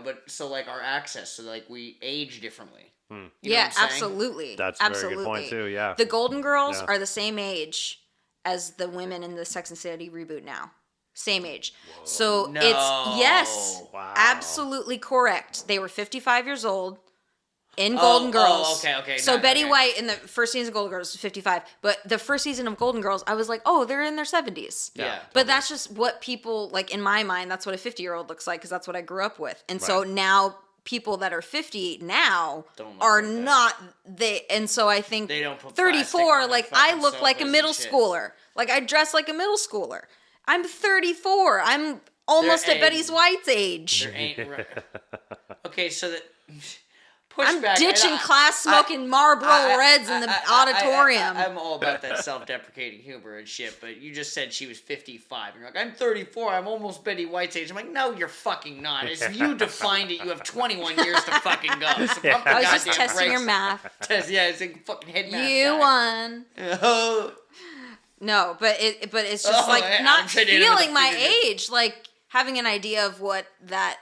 C: But so like our access, so like we age differently. You know
A: Yeah,
C: what I'm saying?
A: absolutely.
B: That's a
A: absolutely.
B: very good point too. Yeah.
A: The Golden Girls
B: Yeah.
A: are the same age as the women in the Sex and the City reboot now. Same age. So
C: No.
A: it's yes,
B: Wow.
A: absolutely correct. They were 55 years old in Golden Girls.
C: Okay.
A: So
C: Not-
A: Betty
C: okay.
A: White in the first season of Golden Girls was 55, but the first season of Golden Girls, I was like, oh, they're in their 70s.
C: Yeah.
A: But that's just what people, like in my mind, that's what a 50-year-old looks like because that's what I grew up with. And so now people that are 50 now
C: Don't look
A: are
C: like that.
A: not and so I think
C: They don't put
A: 34, like I
C: fucking
A: look like a
C: sofas
A: middle
C: and shit.
A: schooler. Like I dress like a middle schooler. I'm 34. I'm almost at Betty White's age.
C: There ain't okay, so that
A: I'm
C: pushback.
A: ditching class smoking Marlboro Reds in the auditorium.
C: I'm all about that self-deprecating humor and shit, but you just said she was 55. And you're like, I'm 34. I'm almost Betty White's age. I'm like, no, you're fucking not. As you defined it, you have 21 years to fucking go. So pump the
A: I was just
C: goddamn
A: testing your
C: brakes.
A: math.
C: Yeah, it's a fucking head math
A: You
C: guy.
A: won.
C: Oh,
A: No, but it's just like
C: I'm
A: not
C: trading with
A: feeling
C: a
A: my
C: figure.
A: age, like having an idea of what that.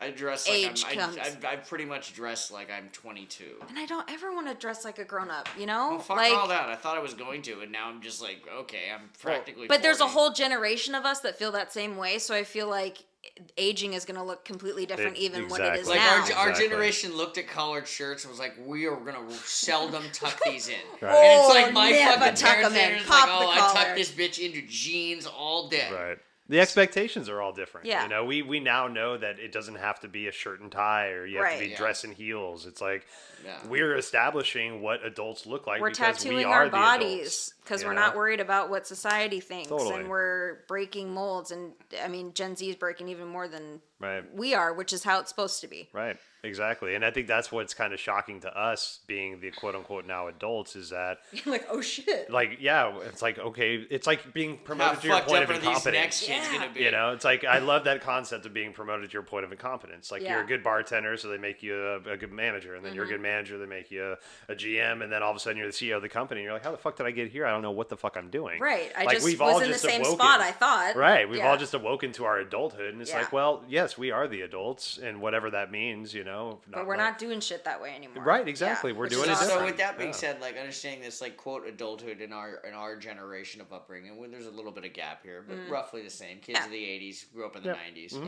C: I dress
A: Age
C: like
A: comes.
C: I pretty much dress like I'm 22.
A: And I don't ever want to dress like a grown up, you know?
C: Well, fuck
A: like,
C: all that. I thought I was going to, and now I'm just like, okay, I'm practically.
A: but there's a
C: 40.
A: whole generation of us that feel that same way, so I feel like aging is going to look completely different even when it is
B: Exactly.
C: Like
A: now.
C: our
B: Exactly.
C: generation looked at collared shirts and was like, we are gonna seldom tuck these in.
B: Right.
C: And it's like my
A: never
C: fucking
A: tuck
C: parents
A: 'em in.
C: and it's
A: Pop
C: like, oh,
A: the
C: I tuck
A: collar.
C: this bitch into jeans all day.
B: Right. The expectations are all different.
A: Yeah.
B: You know, we now know that it doesn't have to be a shirt and tie or you have
A: Right.
B: to be
C: Yeah.
B: dressed in heels. It's like
C: Yeah.
B: we're establishing what adults look like
A: We're
B: because
A: tattooing
B: we
A: our
B: are the
A: bodies
B: adults,
A: because
B: you
A: we're
B: know?
A: not worried about what society thinks,
B: Totally.
A: and we're breaking molds. And I mean, Gen Z is breaking even more than
B: Right.
A: we are, which is how it's supposed to be.
B: Right. Exactly. And I think that's what's kind of shocking to us being the quote unquote now adults is that
A: Like, oh shit.
B: like, yeah, it's like, okay, it's like being
C: How
B: promoted to your
C: fucked
B: point
C: up
B: of
C: are these
B: incompetence.
C: next kids
A: Yeah.
C: gonna be?
B: You know, it's like I love that concept of being promoted to your point of incompetence. Like
A: Yeah.
B: you're a good bartender, so they make you a good manager, and then you're a good manager, they make you a GM, and then all of a sudden you're the CEO of the company. And you're like, how the fuck did I get here? I don't know what the fuck I'm doing.
A: Right. I
B: Like,
A: just
B: we've
A: was
B: all
A: in the
B: just
A: same
B: awoken.
A: spot, I thought.
B: Right. We've
A: Yeah.
B: all just awoken to our adulthood, and it's
A: Yeah.
B: like, well, yes, we are the adults, and whatever that means, you know.
A: But we're not doing shit that way anymore.
B: Right, exactly. We're
A: Which
B: doing
A: is
B: it
A: awesome.
B: different.
C: So with that being
B: Yeah.
C: said, like understanding this like quote adulthood in our generation of upbringing, when there's a little bit of gap here, but roughly the same. Kids
A: Yeah.
C: of the '80s grew up in the
B: Yep.
C: '90s.
B: Mhm.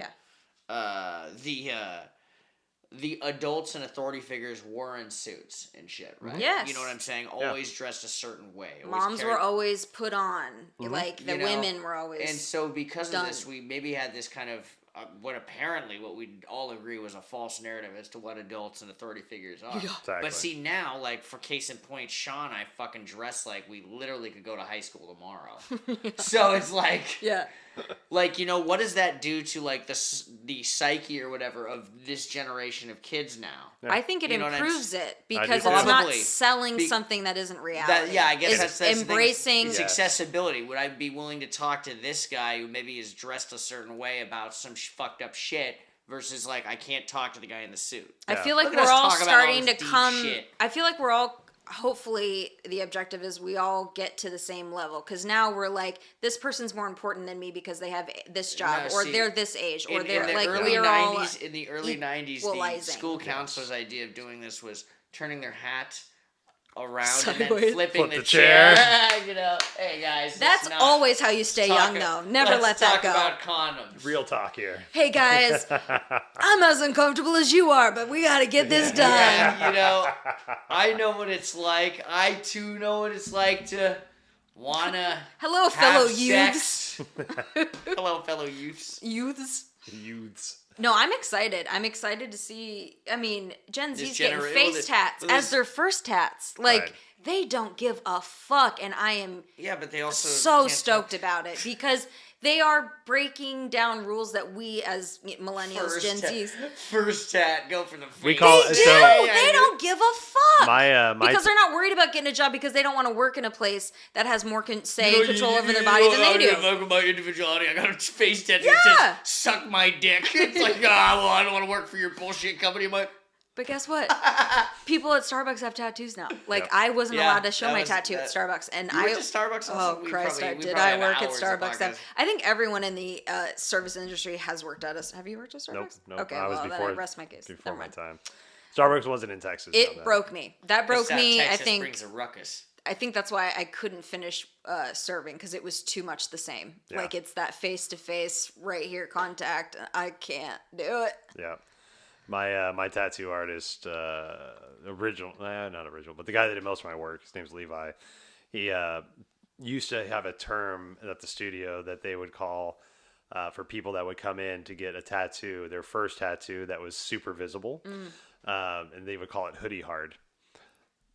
A: Yeah.
C: The adults and authority figures wore in suits and shit, right?
A: Yes.
C: You know what I'm saying? Always dressed a certain way. Always
A: Moms
C: carried-
A: were always put on. Like the
C: You know,
A: women were always.
C: And so because
A: done.
C: of this, we maybe had this kind of what apparently what we all agree was a false narrative as to what adults and authority figures are.
B: Exactly.
C: But see now, like for case in point, Sean and I fucking dress like we literally could go to high school tomorrow. So it's like,
A: yeah.
C: like you know, what does that do to like the psyche or whatever of this generation of kids now?
B: Yeah.
A: I think it
C: You know what I'm
A: improves it
B: do
A: because it's
B: too.
A: not
C: Probably.
A: selling
C: Be-
A: something that isn't reality.
C: I guess
A: It's
C: that's the thing.
A: embracing.
C: It's
B: Yeah.
C: accessibility. Would I be willing to talk to this guy who maybe is dressed a certain way about some fucked up shit versus like I can't talk to the guy in the suit?
A: I
B: Yeah.
A: feel like
C: Look at us
A: we're all
C: talk about all
A: starting to
C: this deep
A: come.
C: shit.
A: I feel like we're all. Hopefully, the objective is we all get to the same level because now we're like this person's more important than me because they have this job
C: No,
A: or
C: see,
A: they're this age or
C: in
A: they're
C: the
A: like
C: early
A: we're all.
C: 90s, in the early 90s, the
A: equalizing.
C: school counselor's idea of doing this was turning their hat around and
A: Sideways.
C: then flipping
B: Flip
C: the
B: the chair.
C: you know, hey guys,
A: That's
C: let's not
A: always how you stay
C: talk-
A: young, though. Never
C: let's
A: let that
C: talk
A: go.
C: about condoms.
B: Real talk here.
A: Hey guys, I'm as uncomfortable as you are, but we got to get this done.
C: Yeah, you know, I know what it's like. I too know what it's like to wanna
A: Hello,
C: have
A: fellow
C: sex.
A: youths.
C: Hello, fellow youths.
A: Youths.
B: Youths.
A: No, I'm excited. I'm excited to see. I mean, Gen Z's getting
C: well,
A: face
C: this-
A: tats
C: well,
A: as
C: this-
A: their first tats. Like
B: Right.
A: they don't give a fuck, and I am
C: Yeah, but they also
A: so
C: can't
A: stoked
C: talk-
A: about it because they are breaking down rules that we as millennials, Gen Zs,
C: First tat, go for the face.
B: We call
A: they
B: it-
A: do.
B: so-
A: They don't give a fuck.
B: My
A: because they're not worried about getting a job because they don't want to work in a place that has more say and control over their body than they do.
C: Fuck my individuality. I got a face tattoo
A: Yeah.
C: that says "suck my dick." It's like, well, I don't want to work for your bullshit company, but
A: But guess what? People at Starbucks have tattoos now. Like
B: Yep.
A: I wasn't
C: Yeah,
A: allowed to show
C: that
A: my
C: was-
A: tattoo
C: that-
A: at Starbucks, and
C: you
A: I
C: went to Starbucks also?
A: Oh
C: We
A: Christ,
C: probably-
A: I
C: we
A: did.
C: probably
A: I
C: have
A: work at
C: hours of
A: Starbucks.
C: podcast.
A: I think everyone in the service industry has worked at us. Have you worked at Starbucks?
B: Nope.
A: Okay,
B: I was
A: well
B: before.
A: then I rest my case.
B: Before
A: Never
B: my
A: mind.
B: time. Starbucks wasn't in Texas.
A: It
B: no,
A: broke me. That broke
C: That's how
A: me.
C: Texas
A: I think.
C: brings a ruckus.
A: I think that's why I couldn't finish serving because it was too much the same.
B: Yeah.
A: Like it's that face to face, right here contact. I can't do it.
B: Yeah. My tattoo artist, original, not original, but the guy that did most of my work, his name's Levi. He used to have a term at the studio that they would call for people that would come in to get a tattoo, their first tattoo that was super visible. And they would call it hoodie hard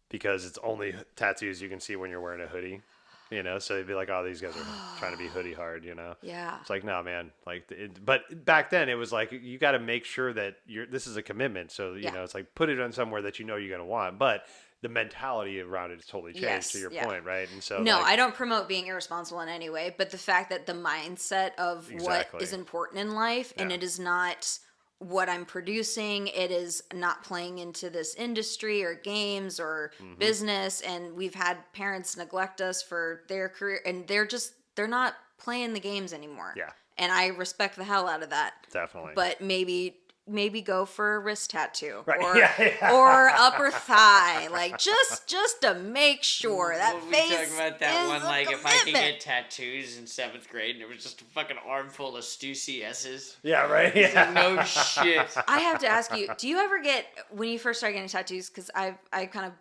B: because it's only tattoos you can see when you're wearing a hoodie. You know, so they'd be like, "Oh, these guys are trying to be hoodie hard." You know,
A: Yeah.
B: It's like, no, man. Like, but back then it was like you got to make sure that this is a commitment. So you know, it's like put it on somewhere that you know you're gonna want. But the mentality around it has totally changed to your point, right? And so,
A: no, I don't promote being irresponsible in any way. But the fact that the mindset of what is important in life, and it is not what I'm producing, it is not playing into this industry or games or business, and we've had parents neglect us for their career, and they're not playing the games anymore.
B: Yeah.
A: And I respect the hell out of that.
B: Definitely.
A: But maybe go for a wrist tattoo
B: right.
A: or upper thigh, like just to make sure that
C: we
A: face
C: talking about that
A: is
C: one,
A: a
C: like if I could
A: commitment.
C: get tattoos in 7th grade and it was just a fucking armful of Stussy S's.
B: Yeah, right.
C: It's like, no shit.
A: I have to ask you, do you ever get, when you first started getting tattoos, because I've kind of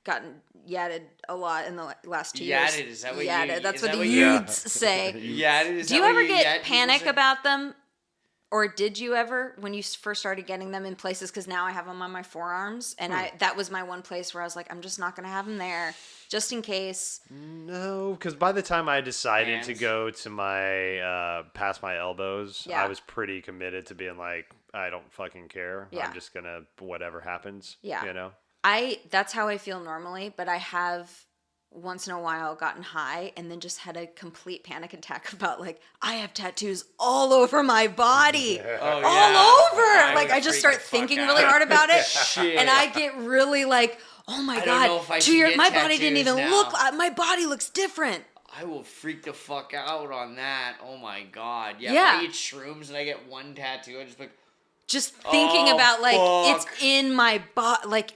A: gotten yadded a lot in the last 2 years.
C: Yadded, is that what
A: yadded,
C: you...
A: that's
C: is
A: what
C: that
A: the
C: you-
A: youths say.
C: Yadded, is
A: Do
C: that
A: you
C: what
A: ever get
C: yad
A: panic
C: people say?
A: about them? Or did you ever, when you first started getting them in places, because now I have them on my forearms, and that was my one place where I was like, I'm just not going to have them there, just in case.
B: No, because by the time I decided to
C: Hands.
B: go to my past my elbows,
A: Yeah.
B: I was pretty committed to being like, I don't fucking care.
A: Yeah.
B: I'm just gonna whatever happens.
A: Yeah.
B: You know.
A: That's how I feel normally, but I have once in a while gotten high and then just had a complete panic attack about like, I have tattoos all over my body.
C: Oh,
A: All over.
C: I
A: Like
C: would
A: I just
C: freak
A: start
C: the fuck
A: thinking
C: out.
A: really hard about it.
C: Shit.
A: And I get really like, oh my
C: I don't know if I
A: God,
C: should get
A: my body didn't
C: tattoos
A: even
C: now.
A: look, my body looks different.
C: I will freak the fuck out on that. Oh my God. Yeah.
A: Yeah.
C: If I eat shrooms and I get one tattoo, I just like,
A: Just thinking
C: Oh,
A: about like
C: fuck.
A: it's in my body, like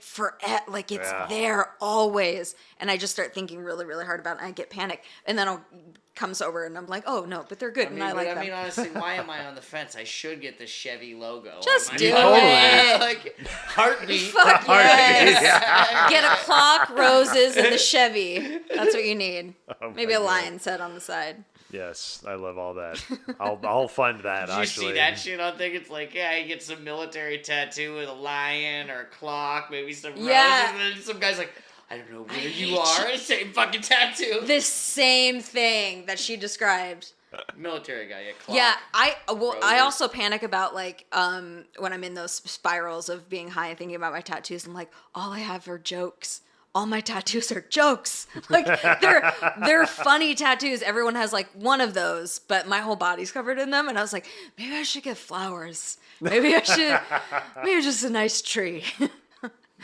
A: like it's there always, and I just start thinking really, really hard about it. And I get panic, and then I'll come sober, and I'm like, oh no, but they're good, and I like them.
C: I mean, honestly, why am I on the fence? I should get the Chevy logo.
A: Just
C: on my
A: do
C: fucking-
A: it.
C: Like, heartbeat.
A: Fuck yes. Get a clock, roses, and the Chevy. That's what you need.
B: Oh
A: Maybe
B: my
A: a
B: God.
A: lion set on the side.
B: Yes, I love all that. I'll fund that.
C: Did you
B: actually.
C: see that shit? I think it's like, yeah, you get some military tattoo with a lion or a clock, maybe some
A: Yeah.
C: roses, and then some guy's like, I don't know where you
A: hate
C: are. Same fucking tattoo.
A: The same thing that she described.
C: Military guy, yeah, clock.
A: Yeah, I
C: Roses.
A: also panic about like when I'm in those spirals of being high and thinking about my tattoos. I'm like, all I have are jokes. All my tattoos are jokes. Like they're funny tattoos. Everyone has like one of those, but my whole body's covered in them. And I was like, maybe I should get flowers. Maybe just a nice tree.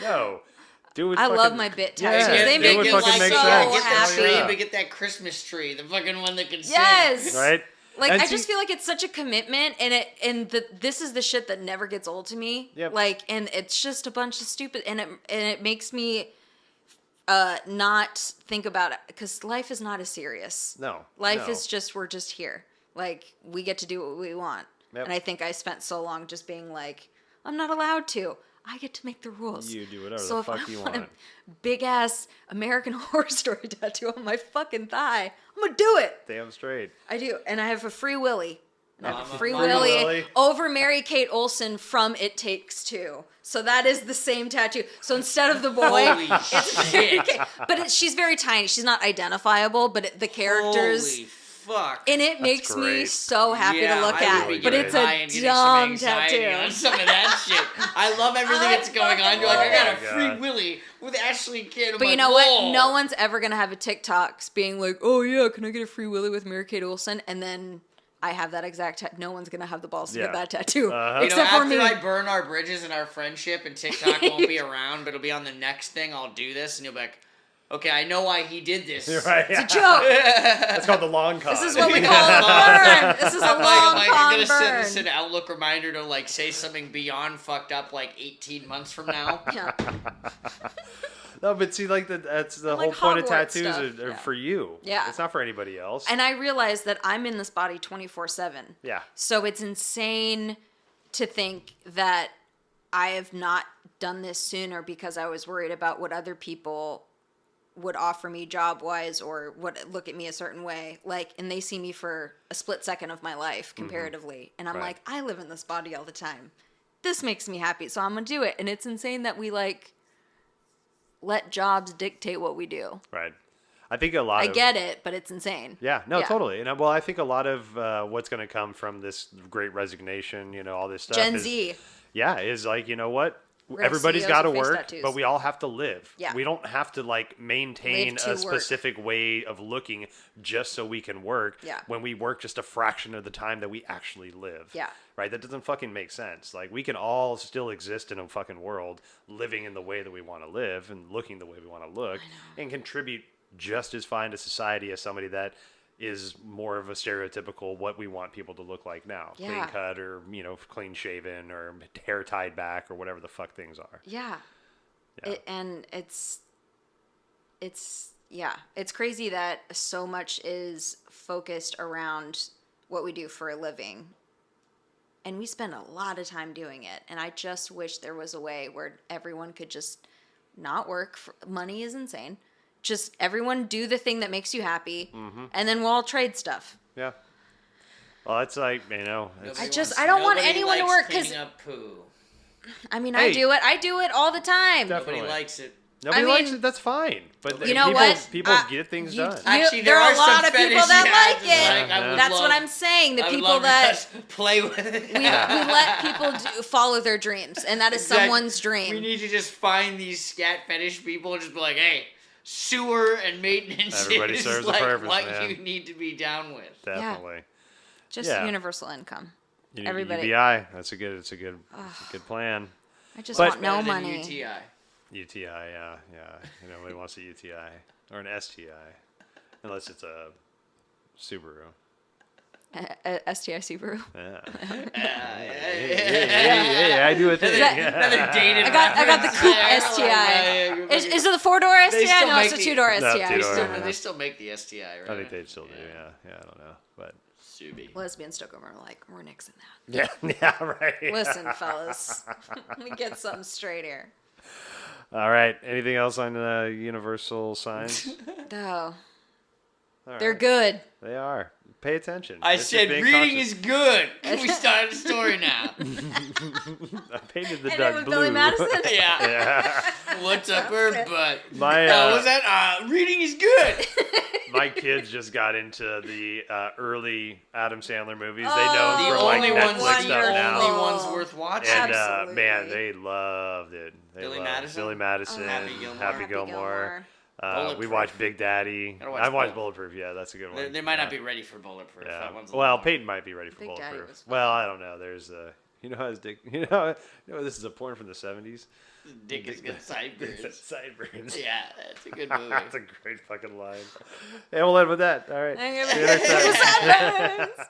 B: No. Do it.
A: I love my bit tattoos.
B: Yeah,
A: They make
B: it
A: me
B: fucking
A: so
B: makes sense.
C: Get that
A: happy.
C: tree,
B: Yeah.
C: but get that Christmas tree, the fucking one that can sing.
A: Yes.
B: Right.
A: Like
B: And
A: I
B: see-
A: just feel like it's such a commitment, and this is the shit that never gets old to me.
B: Yep.
A: Like, and it's just a bunch of stupid, and it makes me not think about it because life is not as serious.
B: No.
A: Life
B: no.
A: is just we're just here. Like we get to do what we want,
B: Yep.
A: and I think I spent so long just being like, I'm not allowed to. I get to make the rules.
B: You do whatever
A: So
B: the
A: if
B: fuck
A: I
B: you
A: want a
B: want.
A: big ass American Horror Story tattoo on my fucking thigh, I'm gonna do it.
B: Damn straight.
A: I do, and I have a Free Willy. And I have
C: I'm
A: a
C: a
A: Free
C: Free
A: Willy
B: Willy.
A: over Mary Kate Olsen from It Takes Two. So that is the same tattoo. So instead of the boy,
C: Holy
A: it's Mary
C: shit.
A: Kate. But she's very tiny. She's not identifiable, but the characters.
C: Holy fuck.
A: And it makes me
B: great.
A: so happy
C: Yeah,
A: to look
C: I
A: at.
C: would be
A: But
C: getting
A: it's
C: high
A: a
C: and getting some
A: dumb
C: anxiety on
A: tattoo.
C: some of that shit. I love everything
A: I
C: that's going on. You're like, I got a
B: fucking
C: Free
B: love it.
C: Willy with Ashley Kidd. I'm
A: But you
C: like,
A: know
C: whoa.
A: what? No one's ever going to have a TikToks being like, oh yeah, can I get a Free Willy with Mary Kate Olsen? And then I have that exact tattoo. No one's going to have the balls to
B: Yeah.
A: get that tattoo.
B: Uh-huh.
C: You know,
A: Except for
C: after
A: me.
C: I burn our bridges and our friendship and TikTok won't be around, but it'll be on the next thing, I'll do this, and you'll be like, okay, I know why he did this.
B: You're right.
A: It's a joke.
B: That's called the long con.
A: This is what we call a burn. This is a
C: I'm
A: long
C: I'm
A: con
C: gonna send
A: burn.
C: this an Outlook reminder to like say something beyond fucked up like 18 months from now.
A: Yeah.
B: No, but see, like that's the
A: And,
B: whole
A: like,
B: point of
A: Hogwarts
B: tattoos
A: stuff.
B: are
A: Yeah.
B: for you.
A: Yeah.
B: It's not for anybody else.
A: And I realized that I'm in this body 24/7.
B: Yeah.
A: So it's insane to think that I have not done this sooner because I was worried about what other people would offer me job wise or would look at me a certain way, like, and they see me for a split second of my life comparatively, and I'm like, I live in this body all the time. This makes me happy, so I'm gonna do it. And it's insane that we like let jobs dictate what we do.
B: Right. I think I
A: get it, but it's insane.
B: Yeah, no, totally. And well, I think a lot of what's going to come from this great resignation, you know, all this stuff.
A: Gen Z.
B: Yeah, is like, you know what? Everybody's got to work, but we all have to live.
A: Yeah.
B: We don't have to like maintain a specific way of looking just so we can work.
A: Yeah.
B: When we work just a fraction of the time that we actually live.
A: Yeah.
B: Right? That doesn't fucking make sense. Like, we can all still exist in a fucking world, living in the way that we want to live and looking the way we want to look, and contribute just as fine to society as somebody that is more of a stereotypical what we want people to look like now.
A: Yeah.
B: Clean cut or, you know, clean shaven or hair tied back or whatever the fuck things are.
A: Yeah. And it's crazy that so much is focused around what we do for a living. And we spend a lot of time doing it. And I just wish there was a way where everyone could just not work. Money is insane. Just everyone do the thing that makes you happy, and then we'll all trade stuff.
B: Yeah. Well, it's like, you know.
A: I don't want anyone to work because. I mean, I do it. I do it all the time.
B: Definitely.
C: Nobody likes it.
B: Nobody likes it. That's fine. But
A: you know what?
B: People get things done.
C: Actually,
A: there are a lot of people that like it.
C: Like,
A: that's what I'm saying. The people that
C: play with it.
A: we let people follow their dreams, and that is someone's dream.
C: We need to just find these scat fetish people and just be like, hey, sewer and maintenance
B: Everybody serves
C: like
B: a purpose,
C: what
B: man.
C: you need to be down with.
B: Definitely.
A: Just universal income. Everybody.
B: UBI. It's a good plan.
A: I just want no money.
C: UTI,
B: yeah. You know, nobody wants a UTI or an STI, unless it's a Subaru.
A: STI Subaru.
B: Yeah. I do a thing.
C: Another dated.
A: I got the coupe STI. Is it the 4-door STI? No, it's a 2-door STI.
B: two-door.
C: They still make the STI, right?
B: I think they still do. Yeah. I don't know, but.
C: Subi.
A: Lesbians took over. Like, we're nixing that.
B: Yeah, right.
A: Listen, fellas, let me get something straight here.
B: All right. Anything else on universal signs?
A: No.
B: Right.
A: They're good.
B: They are. Pay attention.
C: I said reading is good. Can we start a story now?
B: I painted the
A: and
B: duck
A: with
B: blue.
A: Billy Madison?
C: Yeah. What's up her butt?
B: My
C: was that reading is good.
B: My kids just got into the early Adam Sandler movies.
A: Oh,
B: they know
C: the
B: from
C: only
B: like
C: ones,
B: Netflix
C: the
B: stuff now.
C: only ones worth watching.
B: And
A: Absolutely.
B: man, they loved it.
C: Billy Madison?
B: Billy Madison.
C: Oh,
B: Happy Gilmore. We
C: Bulletproof.
B: watched Big Daddy. I watched Bulletproof. Yeah, that's a good one.
C: They might not be ready for Bulletproof.
B: Yeah.
C: That one's
B: Well, Peyton might be ready for
A: Big Daddy
B: Bulletproof.
A: was fun.
B: Well, I don't know. There's you know how his dick. You know this is a porn from the 70s.
C: Dick has got sideburns.
B: Sideburns.
C: Yeah, that's a good movie.
B: That's a great fucking line. And we'll end with that. All right.
A: Thank you.
B: See you next time.